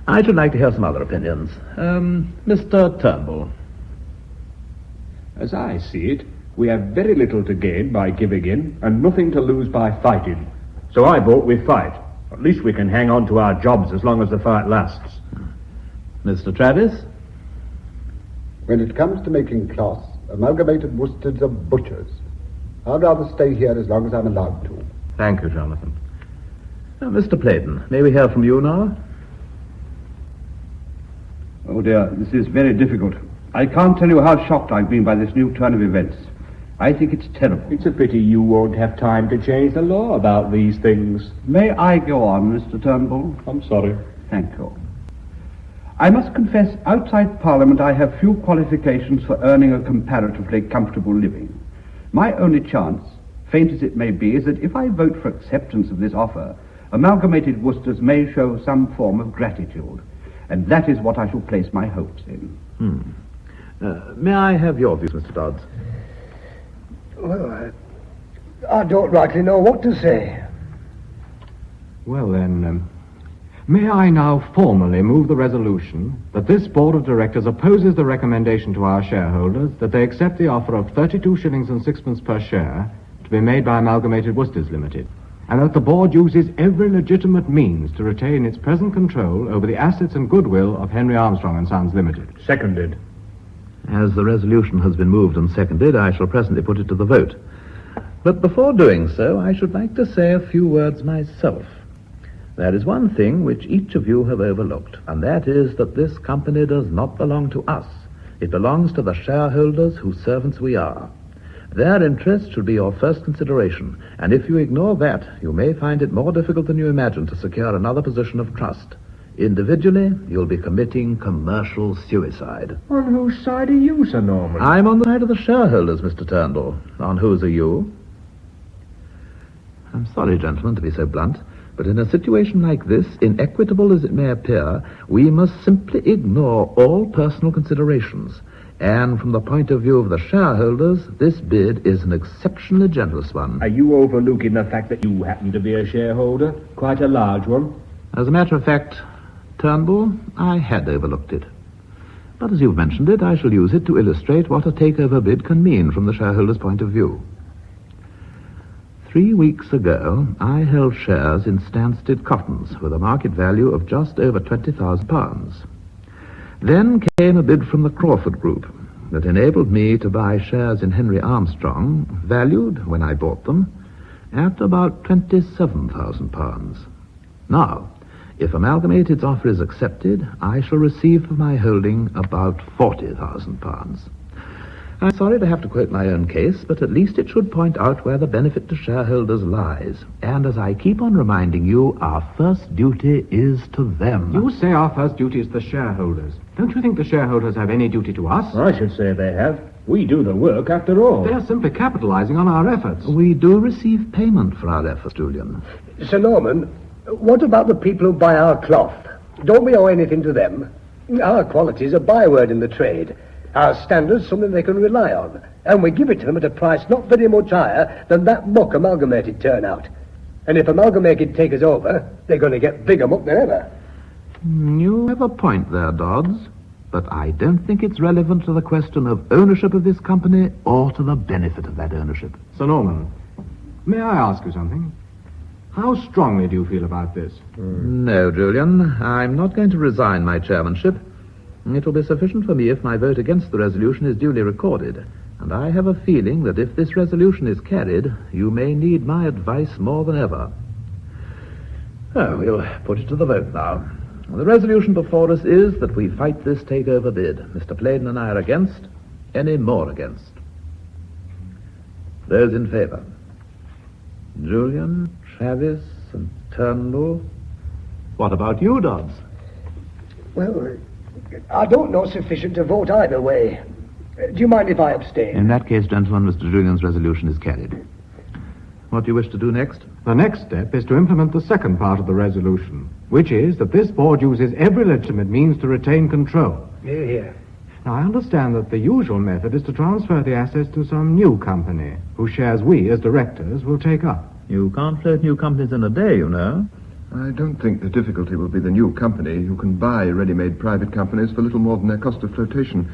I should like to hear some other opinions. Mr. Turnbull. As I see it, we have very little to gain by giving in and nothing to lose by fighting. So I vote we fight. At least we can hang on to our jobs as long as the fight lasts. Mr. Travis? When it comes to making cloths, amalgamated worsteds are butchers. I'd rather stay here as long as I'm allowed to. Thank you, Jonathan. Mr. Playton, may we hear from you now? Oh dear, this is very difficult. I can't tell you how shocked I've been by this new turn of events. I think it's terrible. It's a pity you won't have time to change the law about these things. May I go on, Mr. Turnbull? I'm sorry. Thank you. I must confess, outside Parliament I have few qualifications for earning a comparatively comfortable living. My only chance, faint as it may be, is that if I vote for acceptance of this offer, Amalgamated Worcesters may show some form of gratitude. And that is what I shall place my hopes in. May I have your views, Mr. Dodds? Well, I don't rightly know what to say. Well, then, may I now formally move the resolution that this board of directors opposes the recommendation to our shareholders that they accept the offer of 32 shillings and sixpence per share to be made by Amalgamated Worcesters Limited, and that the board uses every legitimate means to retain its present control over the assets and goodwill of Henry Armstrong and Sons Limited. Seconded. As the resolution has been moved and seconded, I shall presently put it to the vote. But before doing so, I should like to say a few words myself. There is one thing which each of you have overlooked, and that is that this company does not belong to us. It belongs to the shareholders whose servants we are. Their interest should be your first consideration, and if you ignore that, you may find it more difficult than you imagine to secure another position of trust. Individually, you'll be committing commercial suicide. On whose side are you, Sir Norman? I'm on the side of the shareholders, Mr. Turnbull. On whose are you? I'm sorry, gentlemen, to be so blunt, but in a situation like this, inequitable as it may appear, we must simply ignore all personal considerations. And from the point of view of the shareholders, this bid is an exceptionally generous one. Are you overlooking the fact that you happen to be a shareholder? Quite a large one. As a matter of fact, Turnbull, I had overlooked it. But as you've mentioned it, I shall use it to illustrate what a takeover bid can mean from the shareholders' point of view. 3 weeks ago, I held shares in Stansted Cottons with a market value of just over £20,000. Then came a bid from the Crawford Group that enabled me to buy shares in Henry Armstrong, valued, when I bought them, at about £27,000. Now, if Amalgamated's offer is accepted, I shall receive for my holding about £40,000. I'm sorry to have to quote my own case, but at least it should point out where the benefit to shareholders lies. And as I keep on reminding you, our first duty is to them. You say our first duty is the shareholders. Don't you think the shareholders have any duty to us? I should say they have. We do the work, after all. They're simply capitalizing on our efforts. We do receive payment for our efforts, Julian. Sir Norman, what about the people who buy our cloth? Don't we owe anything to them? Our quality is a byword in the trade. Our standard's something they can rely on. And we give it to them at a price not very much higher than that muck Amalgamated turn out. And if Amalgamated take us over, they're going to get bigger muck than ever. You have a point there, Dodds. But I don't think it's relevant to the question of ownership of this company or to the benefit of that ownership. Sir Norman, may I ask you something? How strongly do you feel about this? No, Julian. I'm not going to resign my chairmanship. It will be sufficient for me if my vote against the resolution is duly recorded. And I have a feeling that if this resolution is carried, you may need my advice more than ever. Oh, we'll put it to the vote now. The resolution before us is that we fight this takeover bid. Mr. Playden and I are against. Any more against? Those in favour? Julian, Travis, and Turnbull. What about you, Dodds? Well, I don't know sufficient to vote either way. Do you mind if I abstain? In that case, gentlemen, Mr. Julian's resolution is carried. What do you wish to do next? The next step is to implement the second part of the resolution, which is that this board uses every legitimate means to retain control. Here, here. Now, I understand that the usual method is to transfer the assets to some new company, whose shares we, as directors, will take up. You can't float new companies in a day, you know. I don't think the difficulty will be the new company who can buy ready-made private companies for little more than their cost of flotation.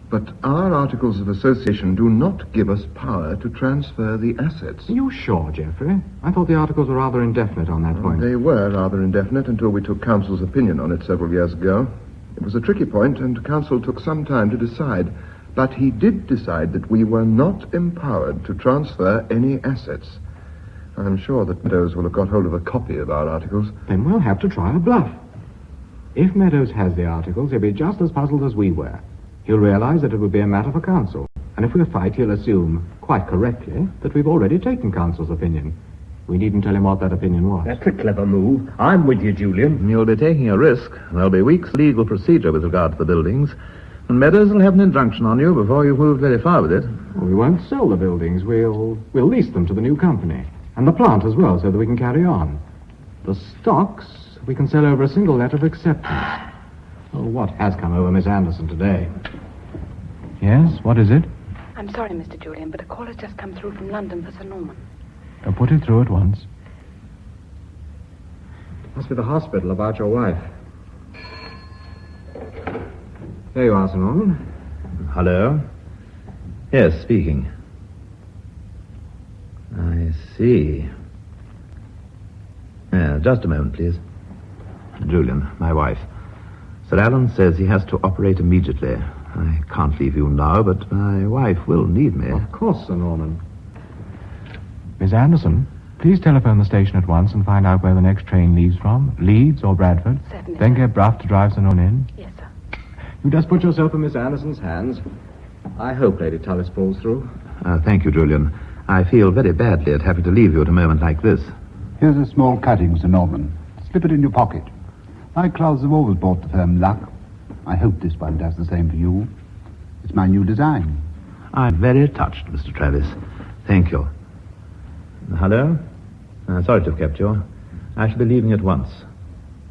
But our articles of association do not give us power to transfer the assets. Are you sure, Geoffrey? I thought the articles were rather indefinite on that point. They were rather indefinite until we took Council's opinion on it several years ago. It was a tricky point, and Council took some time to decide. But he did decide that we were not empowered to transfer any assets. I'm sure that Meadows will have got hold of a copy of our articles. Then we'll have to try a bluff. If Meadows has the articles, he'll be just as puzzled as we were. He'll realize that it would be a matter for Council. And if we'll fight, he'll assume, quite correctly, that we've already taken Council's opinion. We needn't tell him what that opinion was. That's a clever move. I'm with you, Julian. You'll be taking a risk. There'll be weeks' legal procedure with regard to the buildings. And Meadows will have an injunction on you before you've moved very far with it. Well, we won't sell the buildings. We'll lease them to the new company. And the plant as well, so that we can carry on. The stocks we can sell over a single letter of acceptance. Oh, what has come over Miss Anderson today? Yes, what is it? I'm sorry, Mr. Julian, but a call has just come through from London for Sir Norman. Put it through at once. Must be the hospital about your wife. There you are, Sir Norman. Hello? Yes, speaking. I see. Just a moment, please. Julian, my wife. Sir Alan says he has to operate immediately. I can't leave you now, but my wife will need me. Of course, Sir Norman. Miss Anderson, please telephone the station at once and find out where the next train leaves from. Leeds or Bradford. Certainly. Then get Bruff to drive Sir Norman in. Yes, sir. You just put yourself in Miss Anderson's hands. I hope Lady Tullis pulls through. Thank you, Julian. I feel very badly at having to leave you at a moment like this. Here's a small cutting, Sir Norman. Slip it in your pocket. My clothes have always brought the firm luck. I hope this one does the same for you. It's my new design. I'm very touched, Mr. Travis. Thank you. Hello? Sorry to have kept you. I shall be leaving at once.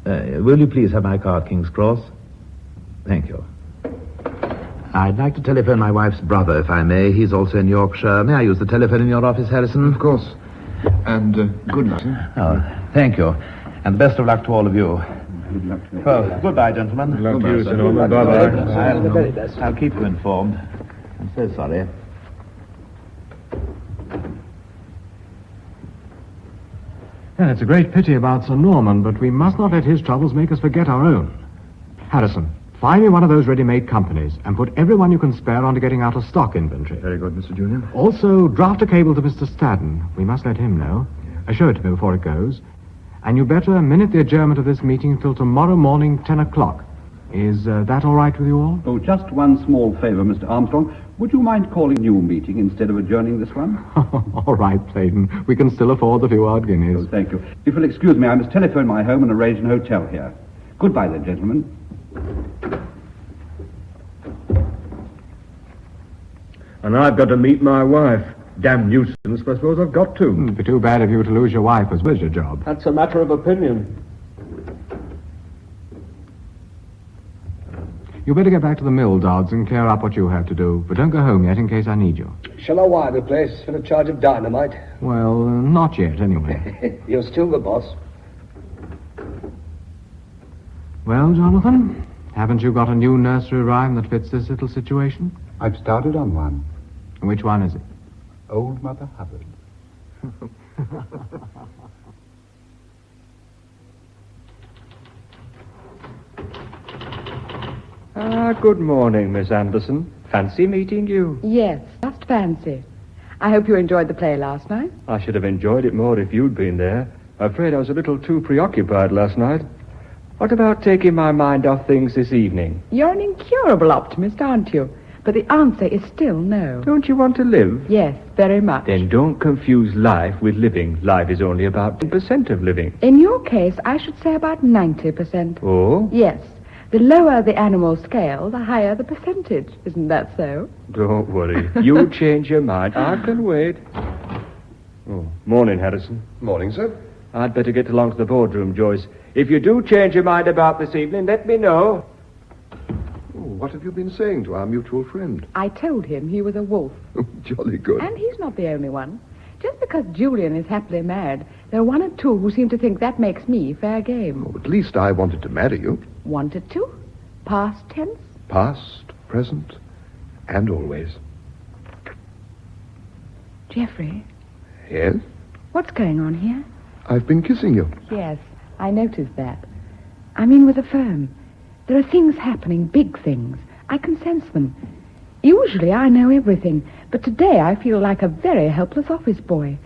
Will you please have my car at King's Cross? Thank you. I'd like to telephone my wife's brother, if I may. He's also in Yorkshire. May I use the telephone in your office, Harrison? Of course. And good night. Oh, thank you. And best of luck to all of you. Good luck to you. Well, goodbye, gentlemen. Good luck to you, sir. Sir Norman. Bye-bye. I'll keep you informed. I'm so sorry. Well, it's a great pity about Sir Norman, but we must not let his troubles make us forget our own. Harrison, find me one of those ready-made companies and put everyone you can spare onto getting out a stock inventory. Very good, Mr. Julian. Also, draft a cable to Mr. Stadden. We must let him know. Show it to me before it goes. And you better minute the adjournment of this meeting till tomorrow morning, 10 o'clock. Is that all right with you all? Oh, just one small favor, Mr. Armstrong. Would you mind calling a new meeting instead of adjourning this one? All right, Clayton. We can still afford the few odd guineas. Oh, thank you. If you'll excuse me, I must telephone my home and arrange an hotel here. Goodbye then, gentlemen. And I've got to meet my wife. Damn nuisance, but I suppose I've got to. It'd be too bad if you were to lose your wife as well as your job. That's a matter of opinion. You better get back to the mill, Dodds, and clear up what you have to do. But don't go home yet in case I need you. Shall I wire the place for a charge of dynamite? Well, not yet, anyway. You're still the boss. Well, Jonathan, haven't you got a new nursery rhyme that fits this little situation? I've started on one. Which one is it? Old Mother Hubbard. Good morning, Miss Anderson. Fancy meeting you. Yes, just fancy. I hope you enjoyed the play last night. I should have enjoyed it more if you'd been there. I'm afraid I was a little too preoccupied last night. What about taking my mind off things this evening? You're an incurable optimist, aren't you? But the answer is still no. Don't you want to live? Yes, very much. Then don't confuse life with living. Life is only about 10% of living. In your case, I should say about 90%. Oh? Yes. The lower the animal scale, the higher the percentage. Isn't that so? Don't worry. You change your mind. I can wait. Oh, morning, Harrison. Morning, sir. I'd better get along to the boardroom, Joyce. If you do change your mind about this evening, let me know. Oh, what have you been saying to our mutual friend? I told him he was a wolf. Jolly good. And he's not the only one. Just because Julian is happily married, there are one or two who seem to think that makes me fair game. Oh, at least I wanted to marry you. Wanted to? Past tense? Past, present, and always. Geoffrey, Yes? what's going on here? I've been kissing you. Yes, I noticed that. I mean with the firm. There are things happening, big things. I can sense them. Usually I know everything, but today I feel like a very helpless office boy.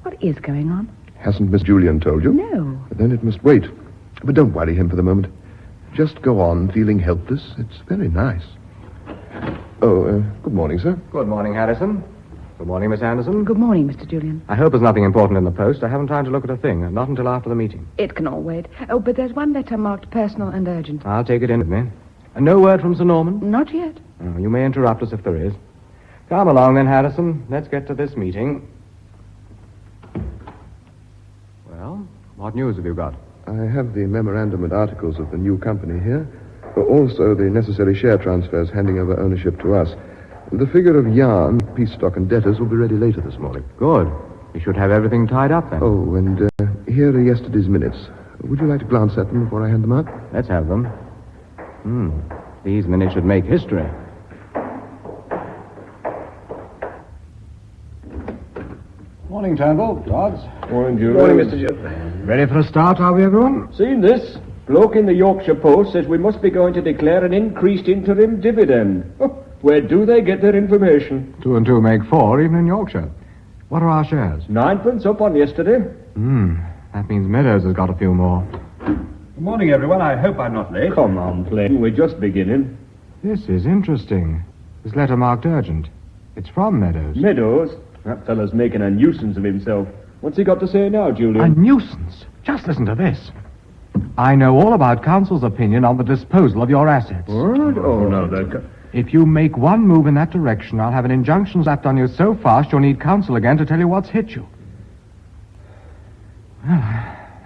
What is going on? Hasn't Miss Julian told you? No. Then it must wait. But don't worry him for the moment. Just go on feeling helpless. It's very nice. Oh, good morning, sir. Good morning, Harrison. Good morning, Miss Anderson. Good morning, Mr. Julian. I hope there's nothing important in the post. I haven't time to look at a thing, not until after the meeting. It can all wait. Oh, but there's one letter marked personal and urgent. I'll take it in with me. And no word from Sir Norman? Not yet. Oh, you may interrupt us if there is. Come along then, Harrison. Let's get to this meeting. Well, what news have you got? I have the memorandum and articles of the new company here. Also the necessary share transfers handing over ownership to us. The figure of yarn, peace stock and debtors will be ready later this morning. Good. We should have everything tied up then. Oh, and here are yesterday's minutes. Would you like to glance at them before I hand them out? Let's have them. These minutes should make history. Morning, Turnbull. Dodds. Morning, Julian. Morning, Mr. Julian. Ready for a start, are we, everyone? Seen this? Bloke in the Yorkshire Post says we must be going to declare an increased interim dividend. Oh, where do they get their information? 2 and 2 make 4, even in Yorkshire. What are our shares? 9p up on yesterday. That means Meadows has got a few more. Good morning, everyone. I hope I'm not late. Come on, Plain. We're just beginning. This is interesting. This letter marked urgent. It's from Meadows. Meadows? That fella's making a nuisance of himself. What's he got to say now, A Julian? nuisance. Just listen to this. I know all about Council's opinion on the disposal of your assets. What? Oh, no, that... If you make one move in that direction, I'll have an injunction slapped on you so fast you'll need Council again to tell you what's hit you. Well,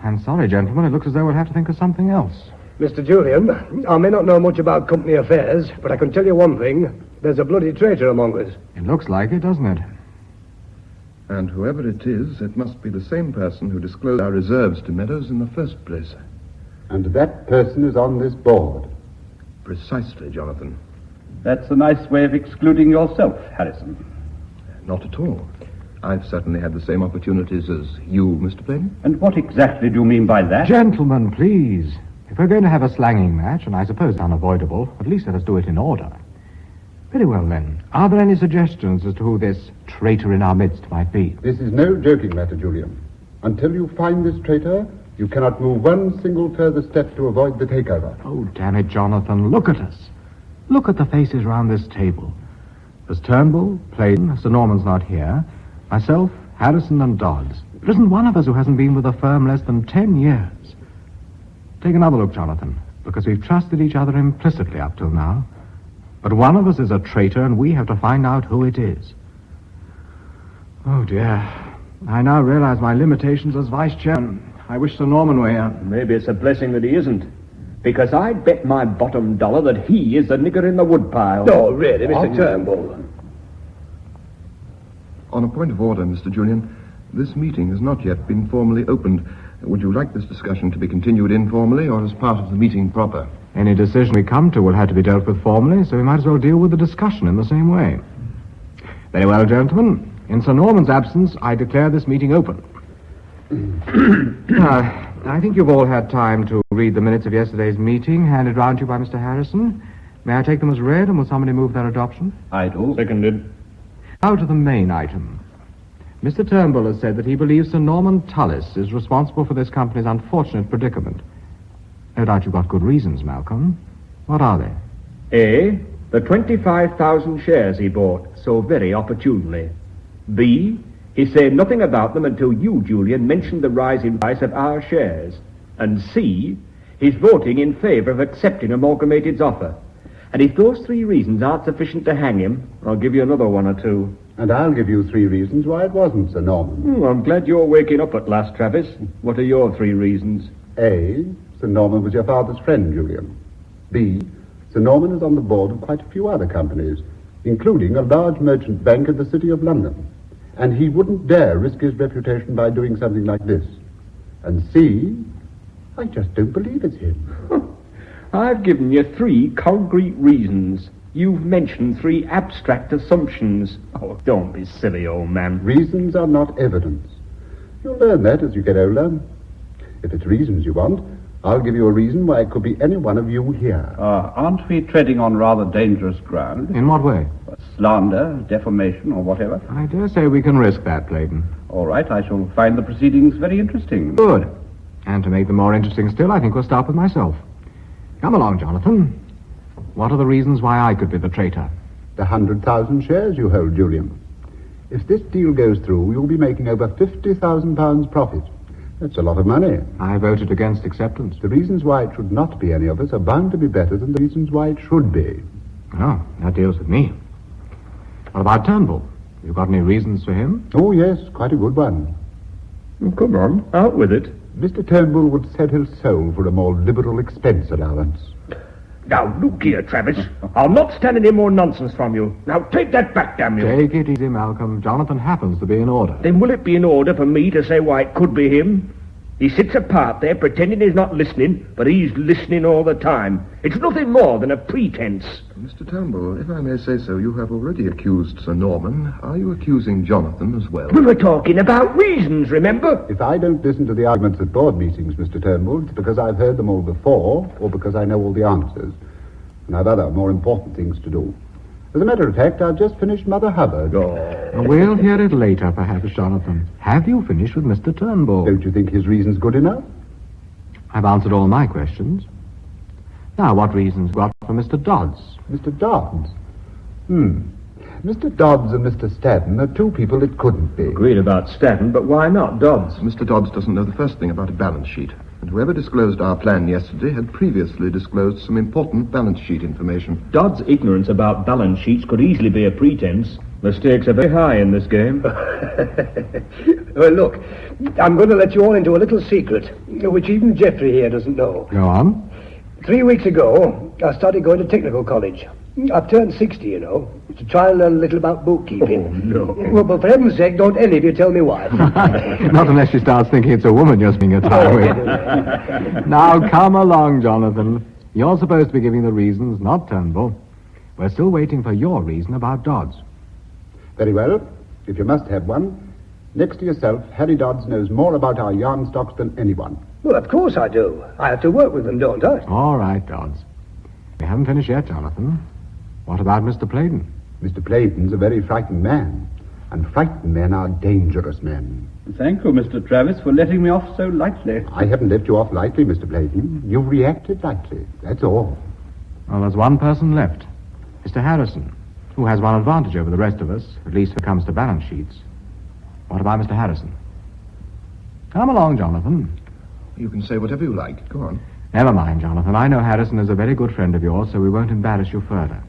I'm sorry, gentlemen. It looks as though we'll have to think of something else. Mr. Julian, I may not know much about company affairs, but I can tell you one thing. There's a bloody traitor among us. It looks like it, doesn't it? And whoever it is, it must be the same person who disclosed our reserves to Meadows in the first place. And that person is on this board. Precisely, Jonathan. That's a nice way of excluding yourself, Harrison. Not at all. I've certainly had the same opportunities as you, Mr. Plain. And what exactly do you mean by that? Gentlemen, please. If we're going to have a slanging match, and I suppose it's unavoidable, at least let us do it in order. Very well, then. Are there any suggestions as to who this traitor in our midst might be? This is no joking matter, Julian. Until you find this traitor, you cannot move one single further step to avoid the takeover. Oh, damn it, Jonathan. Look at us. Look at the faces round this table. There's Turnbull, Plain, Sir Norman's not here, myself, Harrison, and Dodds. There isn't one of us who hasn't been with the firm less than 10 years. Take another look, Jonathan, because we've trusted each other implicitly up till now. But one of us is a traitor, and we have to find out who it is. Oh, dear. I now realize my limitations as vice chairman. I wish Sir Norman were here. Maybe it's a blessing that he isn't. Because I'd bet my bottom dollar that he is the nigger in the woodpile. No, really, Mr. Turnbull. On a point of order, Mr. Julian, this meeting has not yet been formally opened. Would you like this discussion to be continued informally or as part of the meeting proper? Any decision we come to will have to be dealt with formally, so we might as well deal with the discussion in the same way. Very well, gentlemen. In Sir Norman's absence, I declare this meeting open. I think you've all had time to read the minutes of yesterday's meeting, handed round to you by Mr. Harrison. May I take them as read, and will somebody move their adoption? I do. Seconded. Now to the main item. Mr. Turnbull has said that he believes Sir Norman Tullis is responsible for this company's unfortunate predicament. No doubt you've got good reasons, Malcolm. What are they? A, the 25,000 shares he bought so very opportunely. B, he said nothing about them until you, Julian, mentioned the rise in price of our shares. And C, he's voting in favor of accepting Amalgamated's offer. And if those 3 reasons aren't sufficient to hang him, I'll give you another 1 or 2. And I'll give you 3 reasons why it wasn't, Sir Norman. I'm glad you're waking up at last, Travis. What are your 3 reasons? A, Sir Norman was your father's friend, Julian. B, Sir Norman is on the board of quite a few other companies, including a large merchant bank in the City of London. And he wouldn't dare risk his reputation by doing something like this. And see, I just don't believe it's him. I've given you 3 concrete reasons. You've mentioned 3 abstract assumptions. Oh, don't be silly, old man. Reasons are not evidence. You'll learn that as you get older. If it's reasons you want, I'll give you a reason why it could be any one of you here. Aren't we treading on rather dangerous ground? In what way? Slander, defamation, or whatever. I dare say we can risk that, Clayton. All right, I shall find the proceedings very interesting. Good. And to make them more interesting still, I think we'll start with myself. Come along, Jonathan. What are the reasons why I could be the traitor? The 100,000 shares you hold, Julian. If this deal goes through, you'll be making over £50,000 profit. That's a lot of money. I voted against acceptance. The reasons why it should not be any of us are bound to be better than the reasons why it should be. Oh, that deals with me. What about Turnbull? You got any reasons for him? Oh, yes, quite a good one. Well, come on, out with it. Mr. Turnbull would sell his soul for a more liberal expense allowance. Now, look here, Travis. I'll not stand any more nonsense from you. Now, take that back, damn you. Take it easy, Malcolm. Jonathan happens to be in order. Then will it be in order for me to say why it could be him? He sits apart there pretending he's not listening, but he's listening all the time. It's nothing more than a pretense. Mr. Turnbull, if I may say so, you have already accused Sir Norman. Are you accusing Jonathan as well? We were talking about reasons, remember? If I don't listen to the arguments at board meetings, Mr. Turnbull, it's because I've heard them all before, or because I know all the answers, and I've other, more important things to do. As a matter of fact, I've just finished Mother Hubbard. We'll hear it later, perhaps, Jonathan. Have you finished with Mr. Turnbull? Don't you think his reason's good enough? I've answered all my questions. Now, what reasons got for Mr. Dodds? Mr. Dodds? Mr. Dodds and Mr. Stadden are 2 people it couldn't be. Agreed about Stadden, but why not Dodds? Mr. Dodds doesn't know the first thing about a balance sheet. And whoever disclosed our plan yesterday had previously disclosed some important balance sheet information. Dodd's ignorance about balance sheets could easily be a pretense. The stakes are very high in this game. Well, look, I'm going to let you all into a little secret, which even Geoffrey here doesn't know. Go on. 3 weeks ago, I started going to technical college. I've turned 60, you know, to try and learn a little about bookkeeping. Oh, no. Well, but for heaven's sake, don't any of you tell me why. Not unless she starts thinking it's a woman you're spending your time with. Now, come along, Jonathan. You're supposed to be giving the reasons, not Turnbull. We're still waiting for your reason about Dodds. Very well. If you must have one, next to yourself, Harry Dodds knows more about our yarn stocks than anyone. Well, of course I do. I have to work with them, don't I? All right, Dodds. We haven't finished yet, Jonathan. What about Mr. Playden? Mr. Playden's a very frightened man, and frightened men are dangerous men. Thank you, Mr. Travis, for letting me off so lightly. I haven't let you off lightly, Mr. Playden. You've reacted lightly, that's all. Well, there's one person left. Mr. Harrison, who has one advantage over the rest of us, at least when it comes to balance sheets. What about Mr. Harrison? Come along, Jonathan. You can say whatever you like. Go on. Never mind, Jonathan. I know Harrison is a very good friend of yours, so we won't embarrass you further.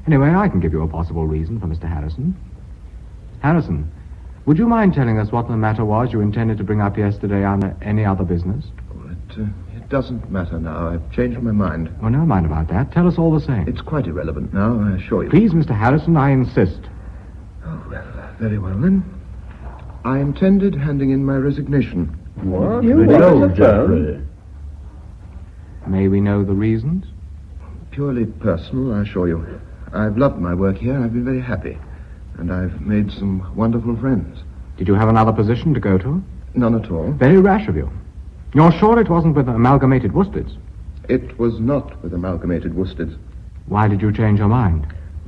Anyway, I can give you a possible reason for Mr. Harrison. Harrison, would you mind telling us what the matter was you intended to bring up yesterday on any other business? It doesn't matter now. I've changed my mind. Oh, never mind about that. Tell us all the same. It's quite irrelevant now, I assure you. Please, Mr. Harrison, I insist. Oh, well, very well then. I intended handing in my resignation. What? You No, Geoffrey. May we know the reasons? Purely personal, I assure you. I've loved my work here. I've been very happy. And I've made some wonderful friends. Did you have another position to go to? None at all. Very rash of you. You're sure it wasn't with Amalgamated Worsteds? It was not with Amalgamated Worsteds. Why did you change your mind?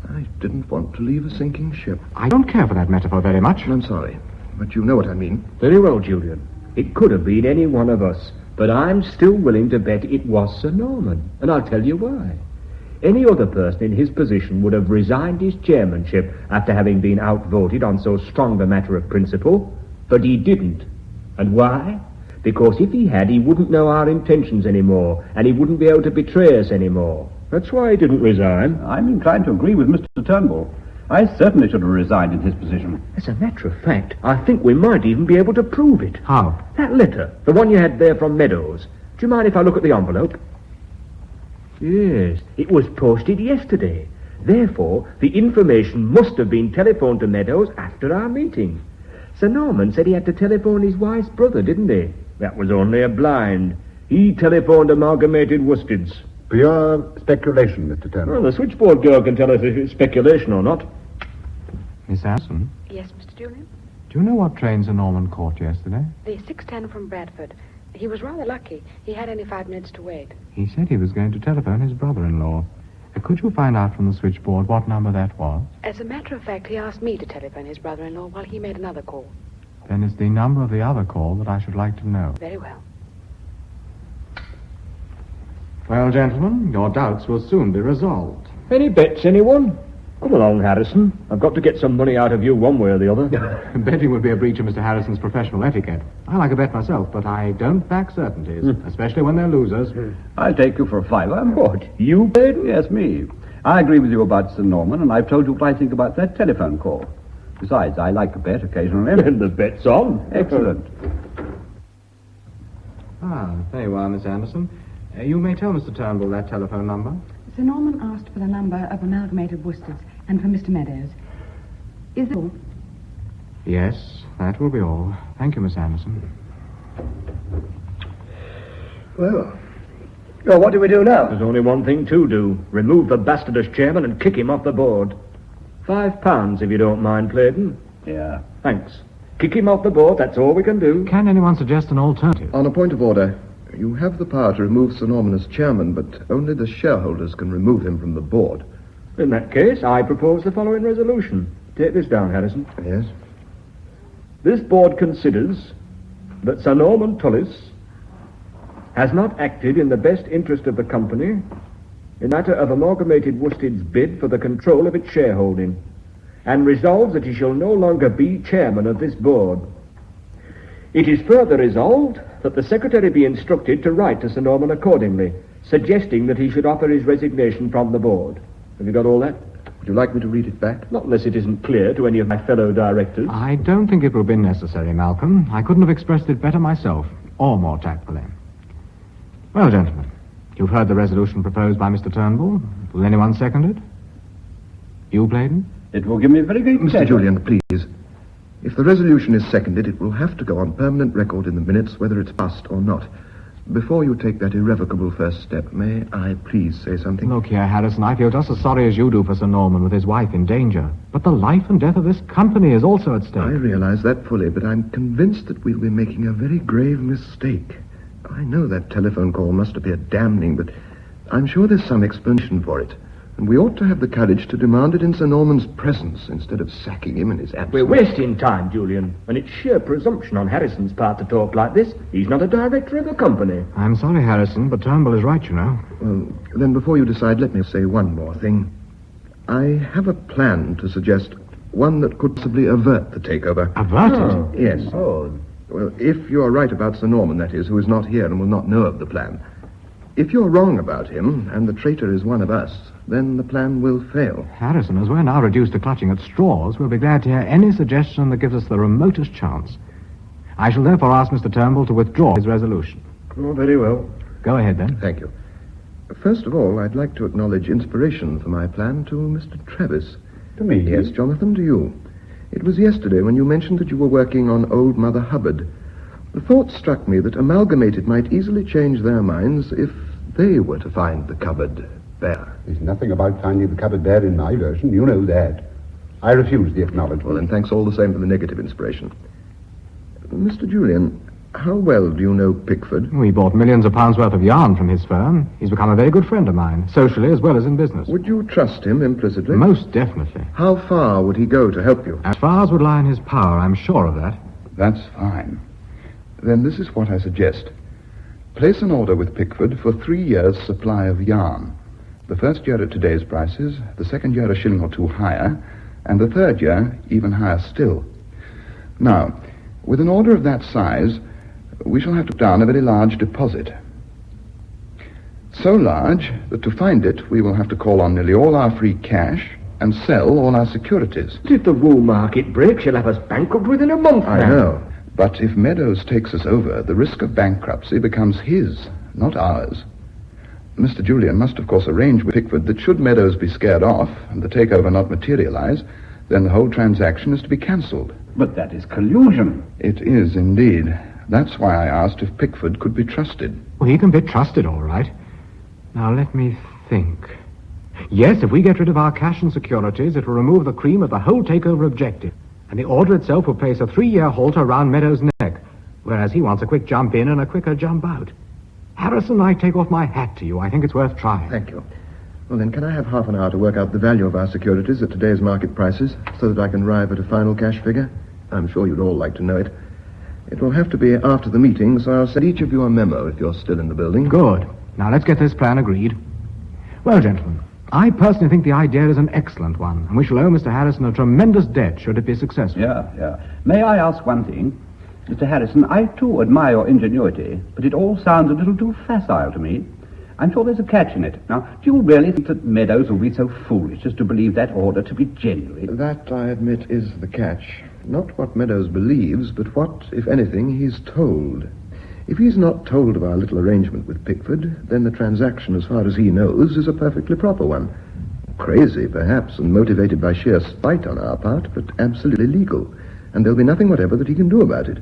I didn't want to leave a sinking ship. I don't care for that metaphor very much. I'm sorry, but you know what I mean. Very well, Julian. It could have been any one of us, but I'm still willing to bet it was Sir Norman, and I'll tell you why. Any other person in his position would have resigned his chairmanship after having been outvoted on so strong a matter of principle, but he didn't. And why? Because if he had, he wouldn't know our intentions anymore, and he wouldn't be able to betray us anymore. That's why he didn't resign. I'm inclined to agree with Mr. Turnbull. I certainly should have resigned in his position. As a matter of fact, I think we might even be able to prove it. How? That letter, the one you had there from Meadows. Do you mind if I look at the envelope? Yes, it was posted yesterday. Therefore, the information must have been telephoned to Meadows after our meeting. Sir Norman said he had to telephone his wife's brother, didn't he? That was only a blind. He telephoned Amalgamated Worsteds. Pure speculation, Mr. Turnbull. Well, the switchboard girl can tell us if it's speculation or not. Miss Anderson, Yes, Mr. Julian? do you know what train Sir Norman caught yesterday? The 6:10 from Bradford. He was rather lucky. He had only 5 minutes to wait. He said he was going to telephone his brother-in-law. Could you find out from the switchboard what number that was? As a matter of fact, he asked me to telephone his brother-in-law while he made another call. Then it's the number of the other call that I should like to know. Very well. Well, gentlemen, your doubts will soon be resolved. Any bets, anyone? Come along, Harrison. I've got to get some money out of you one way or the other. Betting would be a breach of Mr. Harrison's professional etiquette. I like a bet myself, but I don't back certainties, especially when they're losers. I'll take you for a fiver. What, you, Baden? Yes, me. I agree with you about Sir Norman, and I've told you what I think about that telephone call. Besides, I like a bet occasionally. And the bet's on. Excellent. There you are, Miss Anderson. You may tell Mr. Turnbull that telephone number. Sir Norman asked for the number of Amalgamated Worsteds and for Mr. Meadows. Is that all? Yes, that will be all. Thank you, Miss Anderson. Well, what do we do now? There's only one thing to do. Remove the bastard as chairman and kick him off the board. £5, if you don't mind, Clayton. Yeah. Thanks. Kick him off the board, that's all we can do. Can anyone suggest an alternative? On a point of order, you have the power to remove Sir Norman as chairman, but only the shareholders can remove him from the board. In that case, I propose the following resolution. Take this down, Harrison. Yes? This board considers that Sir Norman Tullis has not acted in the best interest of the company in matter of Amalgamated Worsted's bid for the control of its shareholding, and resolves that he shall no longer be chairman of this board. It is further resolved that the secretary be instructed to write to Sir Norman accordingly, suggesting that he should offer his resignation from the board. Have you got all that? Would you like me to read it back? Not unless it isn't clear to any of my fellow directors. I don't think it will be necessary, Malcolm. I couldn't have expressed it better myself, or more tactfully. Well, gentlemen, you've heard the resolution proposed by Mr. Turnbull. Will anyone second it? You, Bladen? It will give me very great pleasure. Mr. Julian, please. If the resolution is seconded, it will have to go on permanent record in the minutes whether it's passed or not. Before you take that irrevocable first step, may I please say something? Look here, Harrison, I feel just as sorry as you do for Sir Norman with his wife in danger. But the life and death of this company is also at stake. I realize that fully, but I'm convinced that we'll be making a very grave mistake. I know that telephone call must appear damning, but I'm sure there's some explanation for it. And we ought to have the courage to demand it in Sir Norman's presence instead of sacking him in his absence. We're wasting time, Julian, and it's sheer presumption on Harrison's part to talk like this. He's not a director of the company. I'm sorry, Harrison, but Turnbull is right, you know. Well, then before you decide, let me say one more thing. I have a plan to suggest, one that could possibly avert the takeover. Avert it? Yes. Oh. Well, if you're right about Sir Norman, that is, who is not here and will not know of the plan. If you're wrong about him, and the traitor is one of us, then the plan will fail. Harrison, as we're now reduced to clutching at straws, we'll be glad to hear any suggestion that gives us the remotest chance. I shall therefore ask Mr. Turnbull to withdraw his resolution. Oh, very well. Go ahead, then. Thank you. First of all, I'd like to acknowledge inspiration for my plan to Mr. Travis. To me? Yes, Jonathan, to you. It was yesterday when you mentioned that you were working on Old Mother Hubbard. The thought struck me that Amalgamated might easily change their minds if they were to find the cupboard bare. There's nothing about finding the cupboard bare in my version. You know that. I refuse the acknowledgement. Well, then thanks all the same for the negative inspiration. Mr. Julian, how well do you know Pickford? We bought millions of pounds worth of yarn from his firm. He's become a very good friend of mine, socially as well as in business. Would you trust him implicitly? Most definitely. How far would he go to help you? As far as would lie in his power, I'm sure of that. That's fine. Then this is what I suggest. Place an order with Pickford for 3 years' supply of yarn. The first year at today's prices, the second year a shilling or two higher, and the third year even higher still. Now, with an order of that size, we shall have to put down a very large deposit. So large that to find it, we will have to call on nearly all our free cash and sell all our securities. But if the wool market breaks, you'll have us bankrupt within a month. I know. But if Meadows takes us over, the risk of bankruptcy becomes his, not ours. Mr. Julian must, of course, arrange with Pickford that should Meadows be scared off and the takeover not materialize, then the whole transaction is to be cancelled. But that is collusion. It is, indeed. That's why I asked if Pickford could be trusted. Well, he can be trusted, all right. Now, let me think. Yes, if we get rid of our cash and securities, it will remove the cream of the whole takeover objective. And the order itself will place a 3-year halter around Meadows' neck, whereas he wants a quick jump in and a quicker jump out. Harrison, I take off my hat to you. I think it's worth trying. Thank you. Well, then, can I have half an hour to work out the value of our securities at today's market prices so that I can arrive at a final cash figure? I'm sure you'd all like to know it. It will have to be after the meeting, so I'll send each of you a memo if you're still in the building. Good. Now, let's get this plan agreed. Well, gentlemen, I personally think the idea is an excellent one, and we shall owe Mr. Harrison a tremendous debt should it be successful. Yeah. May I ask one thing? Mr. Harrison, I too admire your ingenuity, but it all sounds a little too facile to me. I'm sure there's a catch in it. Now, do you really think that Meadows will be so foolish as to believe that order to be genuine? That, I admit, is the catch. Not what Meadows believes, but what, if anything, he's told. If he's not told of our little arrangement with Pickford, then the transaction, as far as he knows, is a perfectly proper one. Crazy, perhaps, and motivated by sheer spite on our part, but absolutely legal. And there'll be nothing whatever that he can do about it.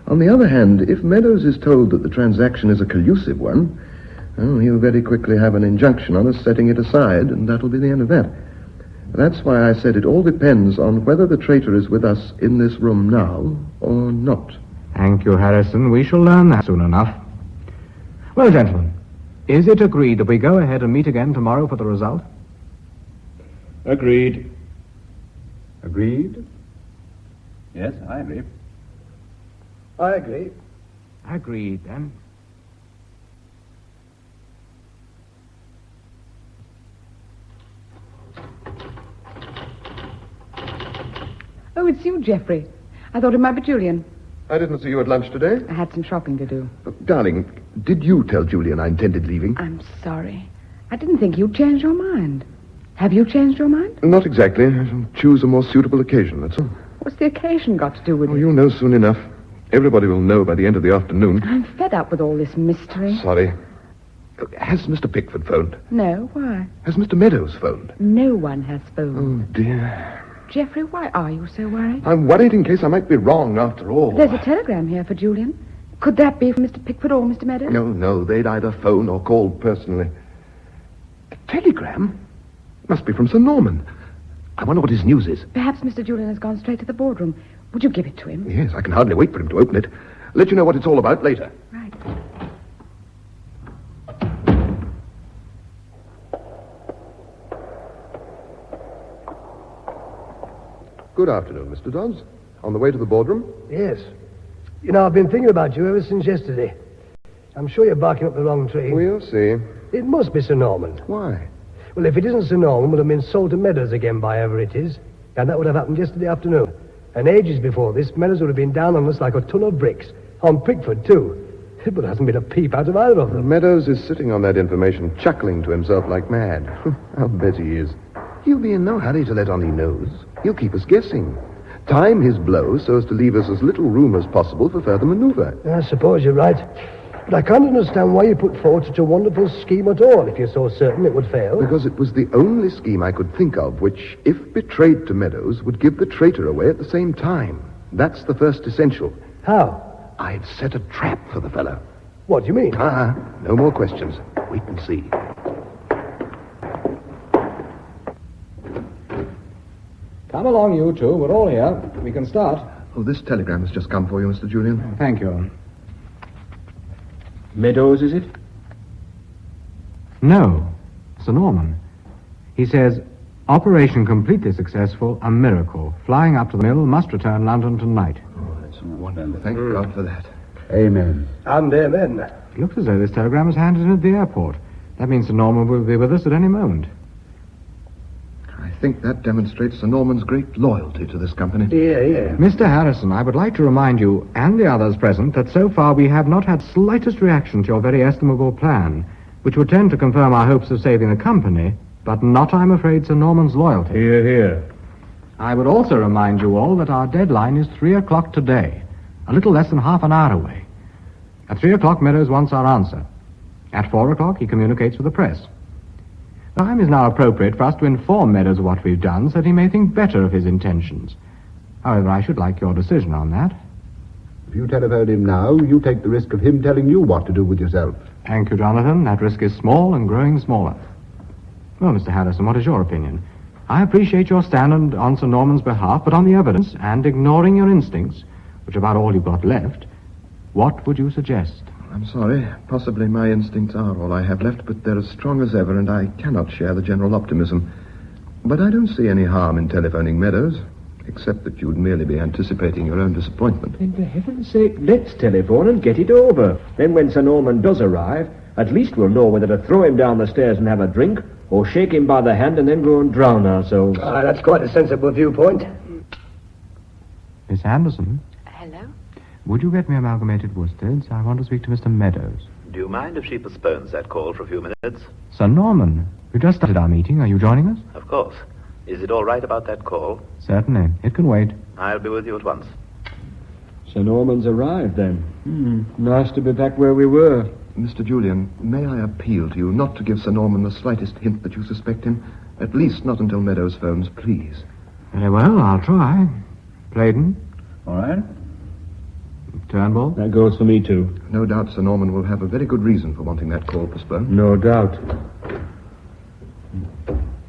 On the other hand, if Meadows is told that the transaction is a collusive one, well, he'll very quickly have an injunction on us setting it aside, and that'll be the end of that. That's why I said it all depends on whether the traitor is with us in this room now or not. Thank you, Harrison. We shall learn that soon enough. Well, gentlemen, is it agreed that we go ahead and meet again tomorrow for the result? Agreed. Agreed? Yes, I agree. I agree. Agreed, then. Oh, it's you, Geoffrey. I thought it might be Julian. I didn't see you at lunch today. I had some shopping to do. Darling, did you tell Julian I intended leaving? I'm sorry. I didn't think you'd changed your mind. Have you changed your mind? Not exactly. I shall choose a more suitable occasion, that's all. What's the occasion got to do with it? You'll know soon enough. Everybody will know by the end of the afternoon. I'm fed up with all this mystery. Sorry. Has Mr. Pickford phoned? No, why? Has Mr. Meadows phoned? No one has phoned. Oh, dear. Geoffrey, why are you so worried? I'm worried in case I might be wrong after all. There's a telegram here for Julian. Could that be from Mr. Pickford or Mr. Meadows? No, they'd either phone or call personally. A telegram? Must be from Sir Norman. I wonder what his news is. Perhaps Mr. Julian has gone straight to the boardroom. Would you give it to him? Yes, I can hardly wait for him to open it. Let you know what it's all about later. Right. Good afternoon, Mr. Dodds. On the way to the boardroom? Yes. You know, I've been thinking about you ever since yesterday. I'm sure you're barking up the wrong tree. We'll see. It must be Sir Norman. Why? Well, if it isn't Sir Norman, we'll have been sold to Meadows again by whoever it is. And that would have happened yesterday afternoon. And ages before this, Meadows would have been down on us like a ton of bricks. On Pickford, too. But there hasn't been a peep out of either of them. Meadows is sitting on that information, chuckling to himself like mad. I'll bet he is. He'll be in no hurry to let on he knows. He'll keep us guessing. Time his blow so as to leave us as little room as possible for further maneuver. I suppose you're right. But I can't understand why you put forward such a wonderful scheme at all if you're so certain it would fail. Because it was the only scheme I could think of which, if betrayed to Meadows, would give the traitor away at the same time. That's the first essential. How? I'd set a trap for the fellow. What do you mean? No more questions. Wait and see. Come along, you two. We're all here. We can start. Oh, this telegram has just come for you, Mr. Julian. Thank you. Meadows, is it? No, Sir Norman. He says, operation completely successful, a miracle. Flying up to the mill, must return London tonight. Oh, that's wonderful. Thank God for that. Amen. And amen. It looks as though this telegram is handed in at the airport. That means Sir Norman will be with us at any moment. I think that demonstrates Sir Norman's great loyalty to this company. Yeah. Mr. Harrison, I would like to remind you, and the others present, that so far we have not had slightest reaction to your very estimable plan, which would tend to confirm our hopes of saving the company, but not, I'm afraid, Sir Norman's loyalty. Hear, hear. I would also remind you all that our deadline is 3 o'clock today, a little less than half an hour away. At 3 o'clock, Meadows wants our answer. At 4 o'clock, he communicates with the press. The time is now appropriate for us to inform Meadows of what we've done so that he may think better of his intentions. However, I should like your decision on that. If you telephone him now, you take the risk of him telling you what to do with yourself. Thank you, Jonathan. That risk is small and growing smaller. Well, Mr. Harrison, what is your opinion? I appreciate your stand on Sir Norman's behalf, but on the evidence, and ignoring your instincts, which are about all you've got left, what would you suggest? I'm sorry. Possibly my instincts are all I have left, but they're as strong as ever, and I cannot share the general optimism. But I don't see any harm in telephoning Meadows, except that you'd merely be anticipating your own disappointment. Then for heaven's sake, let's telephone and get it over. Then when Sir Norman does arrive, at least we'll know whether to throw him down the stairs and have a drink, or shake him by the hand and then go and drown ourselves. That's quite a sensible viewpoint. Miss Anderson? Hello? Would you get me amalgamated Worsteds? I want to speak to Mr. Meadows. Do you mind if she postpones that call for a few minutes? Sir Norman, we just started our meeting. Are you joining us? Of course. Is it all right about that call? Certainly. It can wait. I'll be with you at once. Sir Norman's arrived, then. Nice to be back where we were. Mr. Julian, may I appeal to you not to give Sir Norman the slightest hint that you suspect him? At least not until Meadows phones, please. Very well, I'll try. Playden? All right. Turnbull? That goes for me, too. No doubt Sir Norman will have a very good reason for wanting that call postponed. No doubt.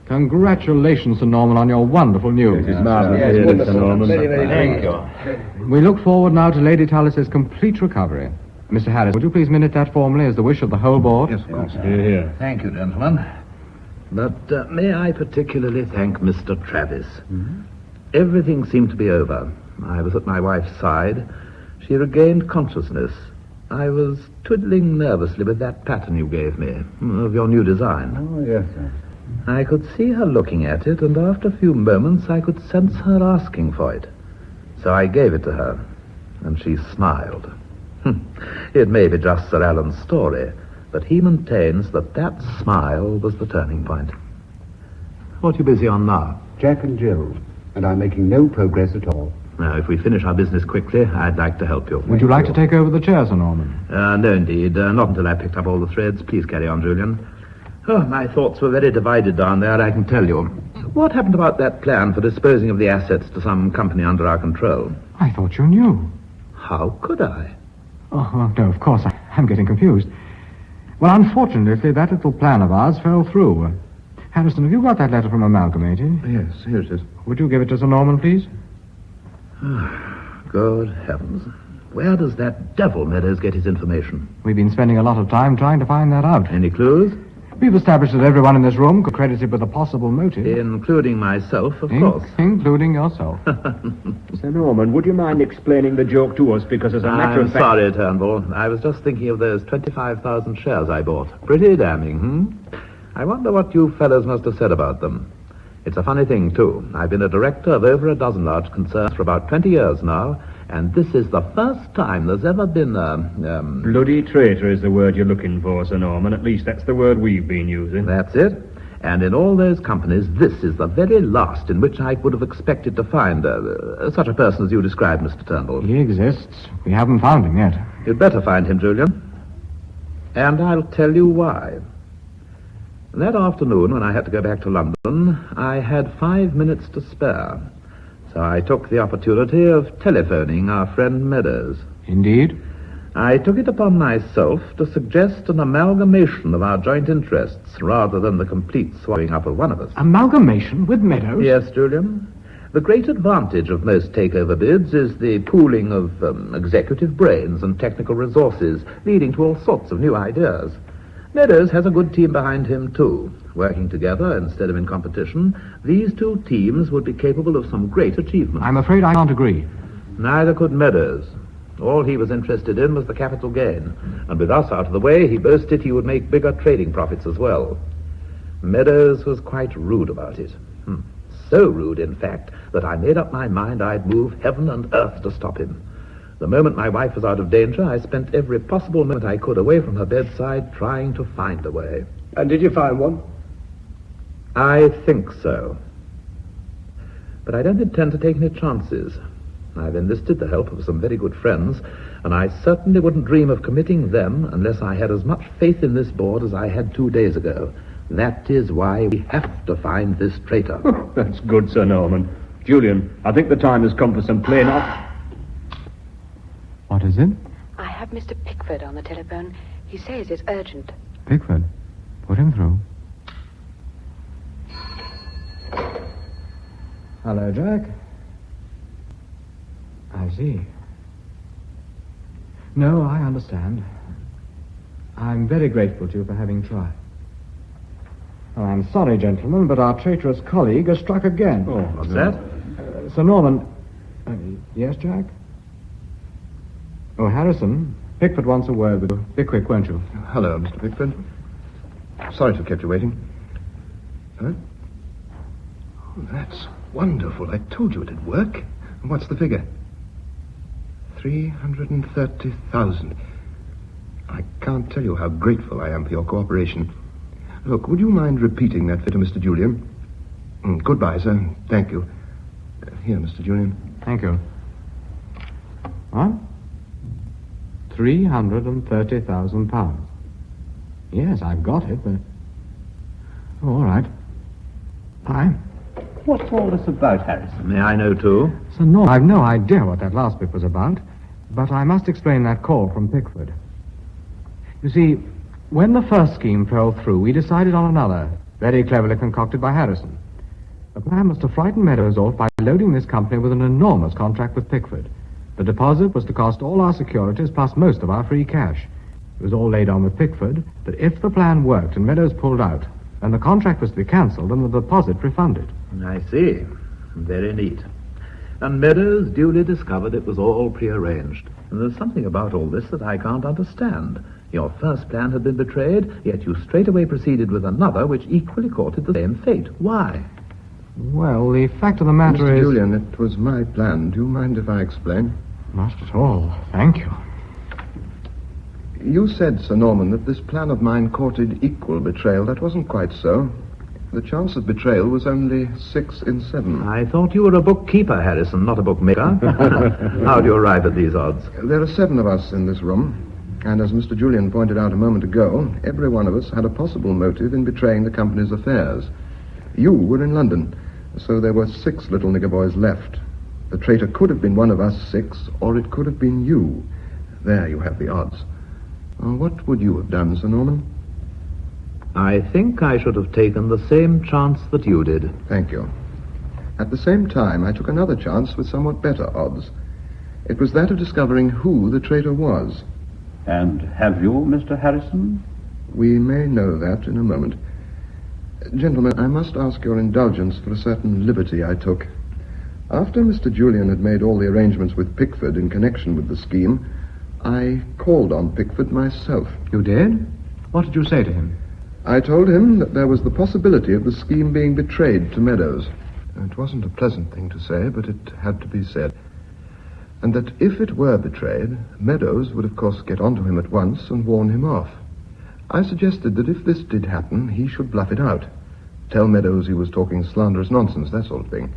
Congratulations, Sir Norman, on your wonderful news. It is marvellous to hear this, Sir Norman. Thank you. We look forward now to Lady Tullis's complete recovery. Mr. Harris, would you please minute that formally as the wish of the whole board? Yes, of course. Here. Thank you, gentlemen. But may I particularly thank Mr. Travis? Everything seemed to be over. I was at my wife's side. She regained consciousness. I was twiddling nervously with that pattern you gave me, of your new design. Oh, yes, sir. I could see her looking at it, and after a few moments I could sense her asking for it. So I gave it to her, and she smiled. It may be just Sir Alan's story, but he maintains that that smile was the turning point. What are you busy on now? Jack and Jill, and I'm making no progress at all. Now, if we finish our business quickly, I'd like to help you. Would you like to take over the chair, Sir Norman? No, indeed. Not until I picked up all the threads. Please carry on, Julian. Oh, my thoughts were very divided down there, I can tell you. What happened about that plan for disposing of the assets to some company under our control? I thought you knew. How could I? Oh, no, of course. I'm getting confused. Well, unfortunately, that little plan of ours fell through. Harrison, have you got that letter from Amalgamated? Yes, here it is. Would you give it to Sir Norman, please? Good heavens. Where does that devil Meadows get his information? We've been spending a lot of time trying to find that out. Any clues? We've established that everyone in this room could credit it with a possible motive. Including myself, of course. Including yourself. Sir Norman, would you mind explaining the joke to us? Because as a matter I'm of fact... sorry, Turnbull. I was just thinking of those 25,000 shares I bought. Pretty damning, I wonder what you fellows must have said about them. It's a funny thing, too. I've been a director of over a dozen large concerns for about 20 years now, and this is the first time there's ever been a... Bloody traitor is the word you're looking for, Sir Norman. At least that's the word we've been using. That's it. And in all those companies, this is the very last in which I would have expected to find such a person as you described, Mr. Turnbull. He exists. We haven't found him yet. You'd better find him, Julian. And I'll tell you why. That afternoon, when I had to go back to London, I had 5 minutes to spare. So I took the opportunity of telephoning our friend Meadows. Indeed? I took it upon myself to suggest an amalgamation of our joint interests rather than the complete swallowing up of one of us. Amalgamation with Meadows? Yes, Julian. The great advantage of most takeover bids is the pooling of executive brains and technical resources, leading to all sorts of new ideas. Meadows has a good team behind him, too. Working together instead of in competition, these two teams would be capable of some great achievement. I'm afraid I can't agree. Neither could Meadows. All he was interested in was the capital gain. And with us out of the way, he boasted he would make bigger trading profits as well. Meadows was quite rude about it. So rude, in fact, that I made up my mind I'd move heaven and earth to stop him. The moment my wife was out of danger, I spent every possible moment I could away from her bedside trying to find a way. And did you find one? I think so. But I don't intend to take any chances. I've enlisted the help of some very good friends, and I certainly wouldn't dream of committing them unless I had as much faith in this board as I had 2 days ago. That is why we have to find this traitor. That's good, Sir Norman. Julian, I think the time has come for some plain What is it? I have Mr. Pickford on the telephone. He says it's urgent. Pickford. Put him through. Hello, Jack. I see. No, I understand. I'm very grateful to you for having tried. Oh, I'm sorry, gentlemen, but our traitorous colleague has struck again. Oh, What's that? Sir Norman... yes, Jack? Oh, Harrison, Pickford wants a word with you. Be quick, won't you? Hello, Mr. Pickford. Sorry to have kept you waiting. Huh? Oh, that's wonderful. I told you it'd work. And what's the figure? 330,000. I can't tell you how grateful I am for your cooperation. Look, would you mind repeating that figure to Mr. Julian? Goodbye, sir. Thank you. Here, Mr. Julian. Thank you. What? £330,000. Yes, I've got it, but... Oh, all right. Fine. What's all this about, Harrison? May I know, too? Sir Norman, I've no idea what that last bit was about, but I must explain that call from Pickford. You see, when the first scheme fell through, we decided on another, very cleverly concocted by Harrison. The plan was to frighten Meadows off by loading this company with an enormous contract with Pickford. The deposit was to cost all our securities plus most of our free cash. It was all laid on with Pickford that if the plan worked and Meadows pulled out, then the contract was to be cancelled and the deposit refunded. I see. Very neat. And Meadows duly discovered it was all prearranged. And there's something about all this that I can't understand. Your first plan had been betrayed, yet you straightaway proceeded with another which equally courted the same fate. Why? Well, the fact of the matter Mr. is... Julian, it was my plan. Do you mind if I explain? Not at all. Thank you. You said, Sir Norman, that this plan of mine courted equal betrayal. That wasn't quite so. The chance of betrayal was only 6 in 7. I thought you were a bookkeeper, Harrison, not a bookmaker. How do you arrive at these odds? There are 7 of us in this room, and as Mr. Julian pointed out a moment ago, every one of us had a possible motive in betraying the company's affairs. You were in London, so there were 6 little nigger boys left. The traitor could have been one of us 6, or it could have been you. There you have the odds. What would you have done, Sir Norman? I think I should have taken the same chance that you did. Thank you. At the same time, I took another chance with somewhat better odds. It was that of discovering who the traitor was. And have you, Mr. Harrison? We may know that in a moment. Gentlemen, I must ask your indulgence for a certain liberty I took. After Mr. Julian had made all the arrangements with Pickford in connection with the scheme, I called on Pickford myself. You did? What did you say to him? I told him that there was the possibility of the scheme being betrayed to Meadows. It wasn't a pleasant thing to say, but it had to be said. And that if it were betrayed, Meadows would of course get onto him at once and warn him off. I suggested that if this did happen, he should bluff it out. Tell Meadows he was talking slanderous nonsense, that sort of thing.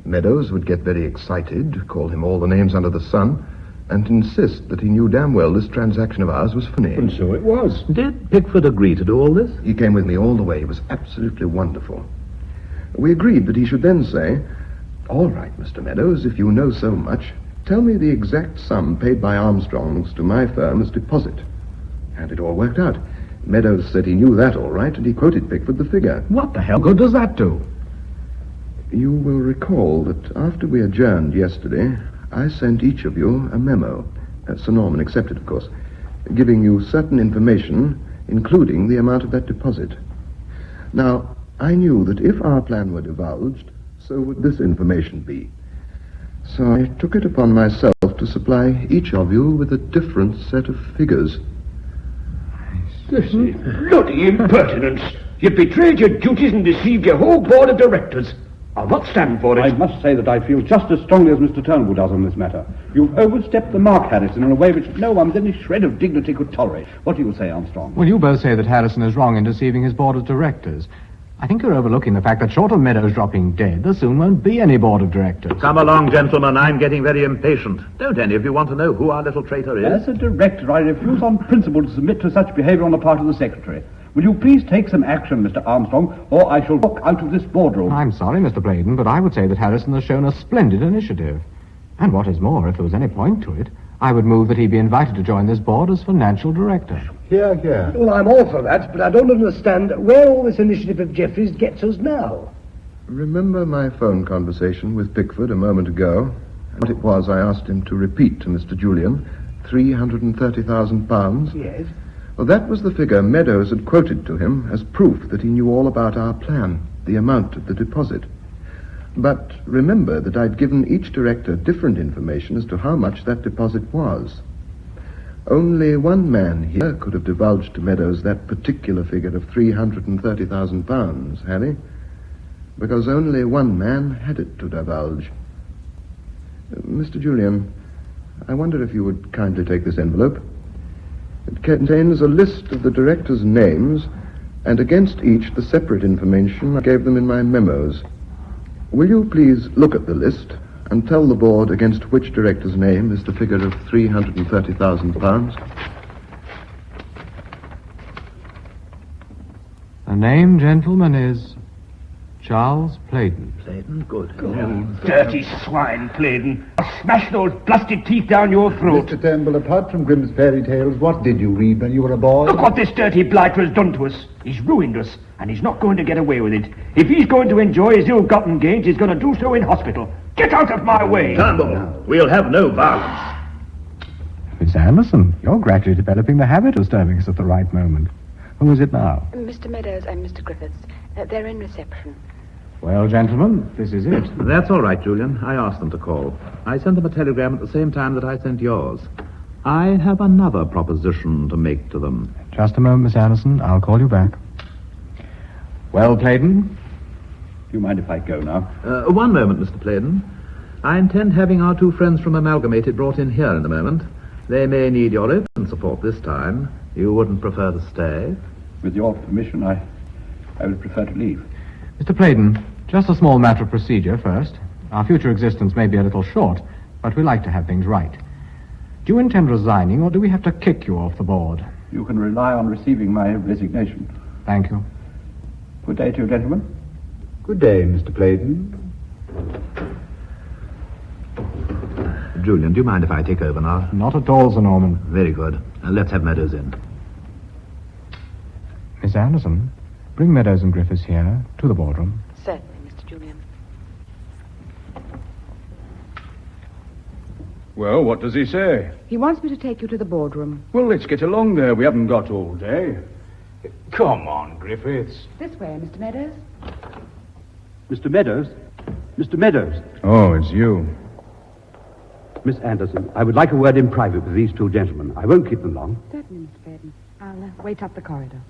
Meadows would get very excited, call him all the names under the sun, and insist that he knew damn well this transaction of ours was funny. And so it was. Did Pickford agree to do all this? He came with me all the way. He was absolutely wonderful. We agreed that he should then say, "All right, Mr. Meadows, if you know so much, tell me the exact sum paid by Armstrongs to my firm as deposit." And it all worked out. Meadows said he knew that all right, and he quoted Pickford the figure. What the hell good does that do? You will recall that after we adjourned yesterday, I sent each of you a memo, Sir Norman accepted, of course, giving you certain information, including the amount of that deposit. Now, I knew that if our plan were divulged, so would this information be. So I took it upon myself to supply each of you with a different set of figures. This is bloody impertinence. You've betrayed your duties and deceived your whole board of directors. I'll not stand for it. I must say that I feel just as strongly as Mr. Turnbull does on this matter. You've overstepped the mark, Harrison, in a way which no one with any shred of dignity could tolerate. What do you say, Armstrong? Well, you both say that Harrison is wrong in deceiving his board of directors. I think you're overlooking the fact that short of Meadows dropping dead, there soon won't be any board of directors. Come along, gentlemen. I'm getting very impatient. Don't any of you want to know who our little traitor is? As a director, I refuse on principle to submit to such behavior on the part of the secretary. Will you please take some action, Mr. Armstrong, or I shall walk out of this boardroom. I'm sorry, Mr. Bladen, but I would say that Harrison has shown a splendid initiative. And what is more, if there was any point to it, I would move that he be invited to join this board as financial director. Here, here. Well, I'm all for that, but I don't understand where all this initiative of Jeffrey's gets us now. Remember my phone conversation with Pickford a moment ago? And what it was I asked him to repeat to Mr. Julian, £330,000? Yes. Well, that was the figure Meadows had quoted to him as proof that he knew all about our plan, the amount of the deposit. But remember that I'd given each director different information as to how much that deposit was. Only one man here could have divulged to Meadows that particular figure of £330,000, Harry, because only one man had it to divulge. Mr. Julian, I wonder if you would kindly take this envelope. It contains a list of the directors' names, and against each the separate information I gave them in my memos. Will you please look at the list and tell the board against which director's name is the figure of £330,000? The name, gentlemen, is Charles Pladen. Pladen? Good. Dirty swine, Pladen. I'll smash those blasted teeth down your throat. Mr. Turnbull, apart from Grimm's fairy tales, what did you read when you were a boy? Look what this dirty blighter has done to us. He's ruined us, and he's not going to get away with it. If he's going to enjoy his ill-gotten gains, he's going to do so in hospital. Get out of my way! Turnbull, we'll have no violence. Miss Anderson, you're gradually developing the habit of disturbing us at the right moment. Who is it now? Mr. Meadows and Mr. Griffiths. They're in reception. Well, gentlemen, this is it. That's all right, Julian. I asked them to call. I sent them a telegram at the same time that I sent yours. I have another proposition to make to them. Just a moment, Miss Anderson. I'll call you back. Well, Pladen? Do you mind if I go now? One moment, Mr. Pladen. I intend having our two friends from Amalgamated brought in here in a moment. They may need your open support this time. You wouldn't prefer to stay? With your permission, I would prefer to leave. Mr. Pladen, just a small matter of procedure first. Our future existence may be a little short, but we like to have things right. Do you intend resigning, or do we have to kick you off the board? You can rely on receiving my resignation. Thank you. Good day to you, gentlemen. Good day, Mr. Pladen. Julian, do you mind if I take over now? Not at all, Sir Norman. Very good. Let's have Meadows in. Miss Anderson, bring Meadows and Griffiths here to the boardroom. Certainly, Mr. Julian. Well, what does he say? He wants me to take you to the boardroom. Well, let's get along there. We haven't got all day. Come on, Griffiths. This way, Mr. Meadows. Mr. Meadows? Mr. Meadows? Oh, it's you. Miss Anderson, I would like a word in private with these two gentlemen. I won't keep them long. Certainly, Mr. Pladen. I'll wait up the corridor.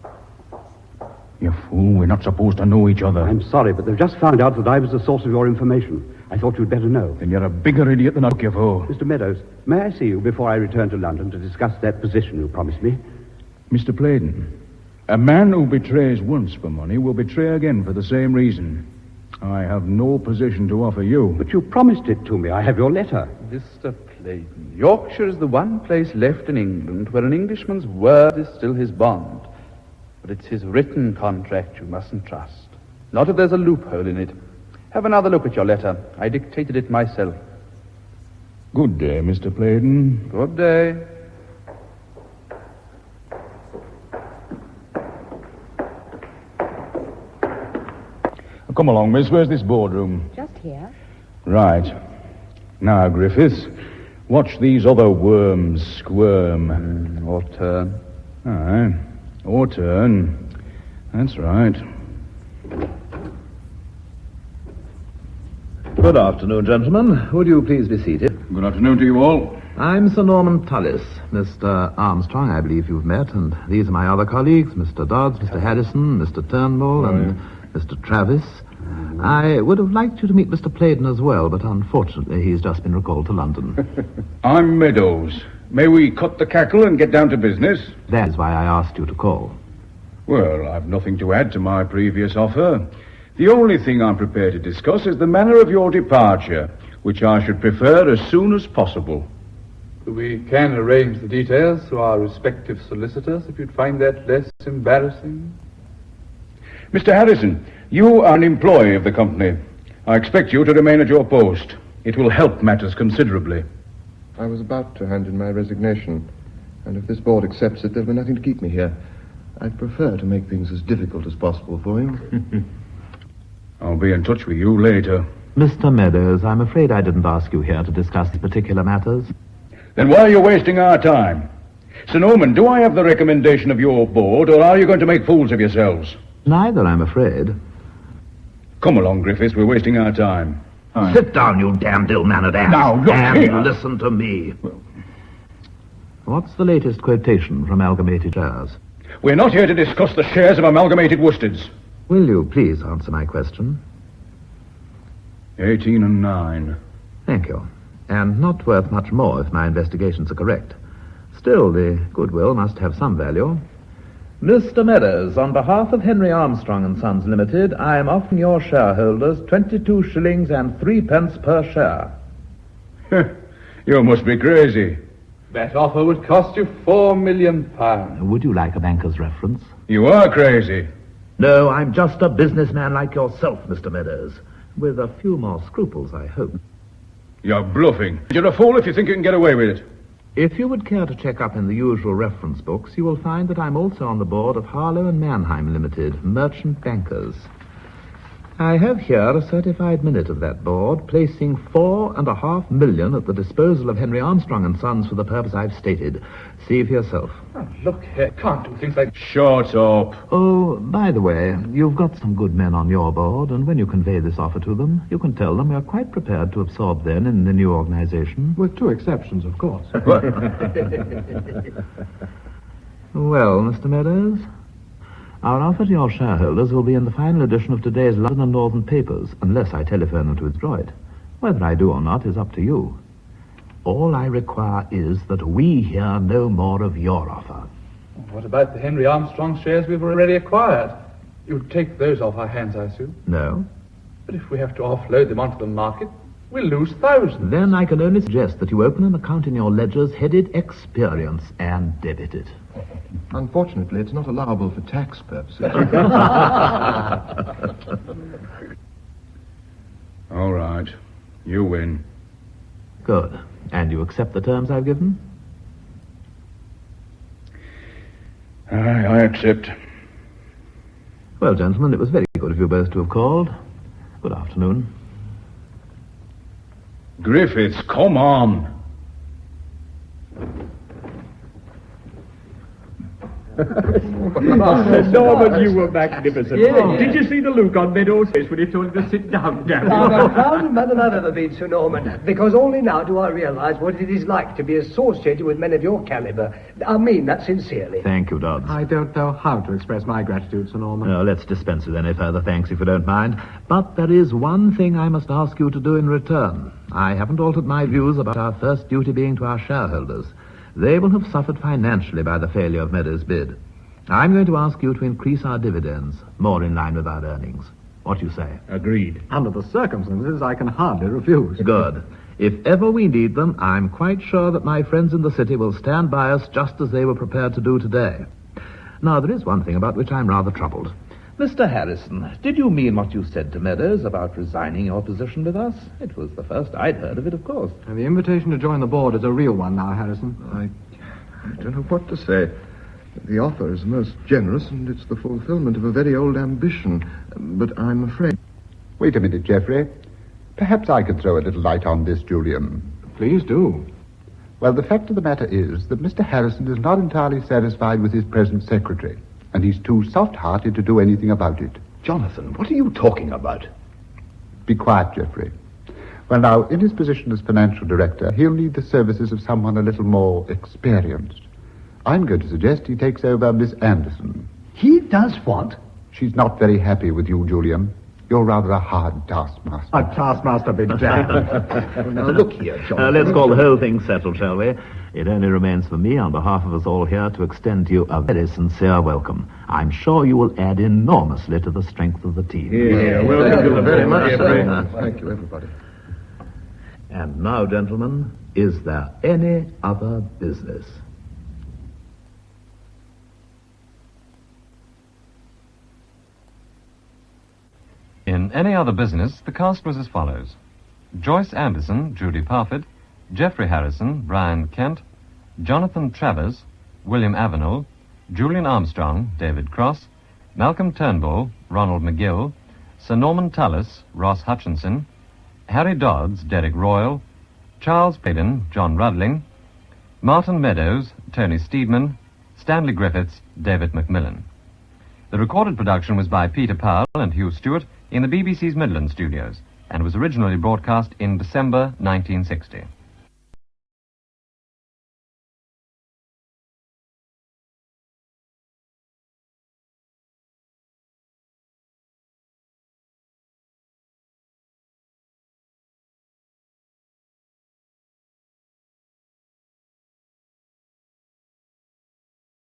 You fool, we're not supposed to know each other. I'm sorry, but they've just found out that I was the source of your information. I thought you'd better know. Then you're a bigger idiot than I took you for. Mr. Meadows, may I see you before I return to London to discuss that position you promised me? Mr. Pladen, a man who betrays once for money will betray again for the same reason. I have no position to offer you. But you promised it to me. I have your letter. Mr. Pladen, Yorkshire is the one place left in England where an Englishman's word is still his bond. But it's his written contract you mustn't trust. Not if there's a loophole in it. Have another look at your letter. I dictated it myself. Good day, Mr. Pladen. Good day. Come along, miss. Where's this boardroom? Just here. Right. Now, Griffiths, watch these other worms squirm. Or turn. Aye. Or turn. That's right. Good afternoon, gentlemen. Would you please be seated? Good afternoon to you all. I'm Sir Norman Tullis. Mr. Armstrong, I believe you've met, and these are my other colleagues, Mr. Dodds, Mr. Harrison, Mr. Turnbull, and Mr. Travis. I would have liked you to meet Mr. Pladen as well, but unfortunately he's just been recalled to London. I'm Meadows. May we cut the cackle and get down to business? That is why I asked you to call. Well, I've nothing to add to my previous offer. The only thing I'm prepared to discuss is the manner of your departure, which I should prefer as soon as possible. We can arrange the details through our respective solicitors if you'd find that less embarrassing. Mr. Harrison, you are an employee of the company. I expect you to remain at your post. It will help matters considerably. I was about to hand in my resignation, and if this board accepts it, there'll be nothing to keep me here. I'd prefer to make things as difficult as possible for you. I'll be in touch with you later. Mr. Meadows, I'm afraid I didn't ask you here to discuss particular matters. Then why are you wasting our time? Sir Norman, do I have the recommendation of your board, or are you going to make fools of yourselves? Neither, I'm afraid. Come along, Griffiths, we're wasting our time. Sit down, you damned ill-mannered ass. Now, look and here. listen to me. What's the latest quotation from Amalgamated Shares? We're not here to discuss the shares of Amalgamated Worsteds. Will you please answer my question? 18 and 9. Thank you. And not worth much more if my investigations are correct. Still, the goodwill must have some value. Mr. Meadows, on behalf of Henry Armstrong and Sons Limited, I am offering your shareholders 22 shillings and 3 pence per share. You must be crazy. That offer would cost you £4 million. Would you like a banker's reference? You are crazy. No, I'm just a businessman like yourself, Mr. Meadows. With a few more scruples, I hope. You're bluffing. You're a fool if you think you can get away with it. If you would care to check up in the usual reference books, you will find that I'm also on the board of Harlow and Mannheim Limited, merchant bankers. I have here a certified minute of that board, placing $4.5 million at the disposal of Henry Armstrong and Sons for the purpose I've stated. See for yourself. Oh, look here, can't do things like... Shut up. Oh, by the way, you've got some good men on your board, and when you convey this offer to them, you can tell them we are quite prepared to absorb them in the new organization. With 2 exceptions, of course. Well, Mr. Meadows, our offer to your shareholders will be in the final edition of today's London and Northern papers, unless I telephone them to withdraw it. Whether I do or not is up to you. All I require is that we hear no more of your offer. What about the Henry Armstrong shares we've already acquired? You'd take those off our hands, I assume. No? But if we have to offload them onto the market, we'll lose thousands. Then I can only suggest that you open an account in your ledgers headed Experience and debit it. Unfortunately, it's not allowable for tax purposes. All right. You win. Good. And you accept the terms I've given? I accept. Well, gentlemen, it was very good of you both to have called. Good afternoon. Griffiths, come on. Norman, you were magnificent. Yes. Did you see the look on Meadows' face when he told him to sit down, Dan? I'm a prouder man than I've ever been, Sir Norman, because only now do I realise what it is like to be associated with men of your calibre. I mean that sincerely. Thank you, Dodds. I don't know how to express my gratitude, Sir Norman. No, let's dispense with any further thanks if you don't mind. But there is one thing I must ask you to do in return. I haven't altered my views about our first duty being to our shareholders. They will have suffered financially by the failure of Meadows' bid. I'm going to ask you to increase our dividends, more in line with our earnings. What do you say? Agreed. Under the circumstances, I can hardly refuse. Good. If ever we need them, I'm quite sure that my friends in the city will stand by us just as they were prepared to do today. Now, there is one thing about which I'm rather troubled. Mr. Harrison, did you mean what you said to Meadows about resigning your position with us? It was the first I'd heard of it, of course. And the invitation to join the board is a real one now, Harrison. I don't know what to say. The offer is most generous, and it's the fulfillment of a very old ambition. But I'm afraid... Wait a minute, Geoffrey. Perhaps I could throw a little light on this, Julian. Please do. Well, the fact of the matter is that Mr. Harrison is not entirely satisfied with his present secretary, and he's too soft-hearted to do anything about it. Jonathan, what are you talking about? Be quiet, Geoffrey. Well, now, in his position as financial director, he'll need the services of someone a little more experienced. I'm going to suggest he takes over Miss Anderson. He does what? She's not very happy with you, Julian. You're rather a hard taskmaster. A taskmaster, big Jack. Now, look here, Jonathan. Let's call the whole thing settled, shall we? It only remains for me, on behalf of us all here, to extend to you a very sincere welcome. I'm sure you will add enormously to the strength of the team. Thank you very much, Thank you, everybody. And now, gentlemen, is there any other business? In Any Other Business, the cast was as follows: Joyce Anderson, Judy Parfitt, Geoffrey Harrison, Brian Kent, Jonathan Travers, William Avenel, Julian Armstrong, David Cross, Malcolm Turnbull, Ronald McGill, Sir Norman Tallis, Ross Hutchinson, Harry Dodds, Derek Royal, Charles Payden, John Rudling, Martin Meadows, Tony Steedman, Stanley Griffiths, David Macmillan. The recorded production was by Peter Powell and Hugh Stewart in the BBC's Midland studios and was originally broadcast in December 1960.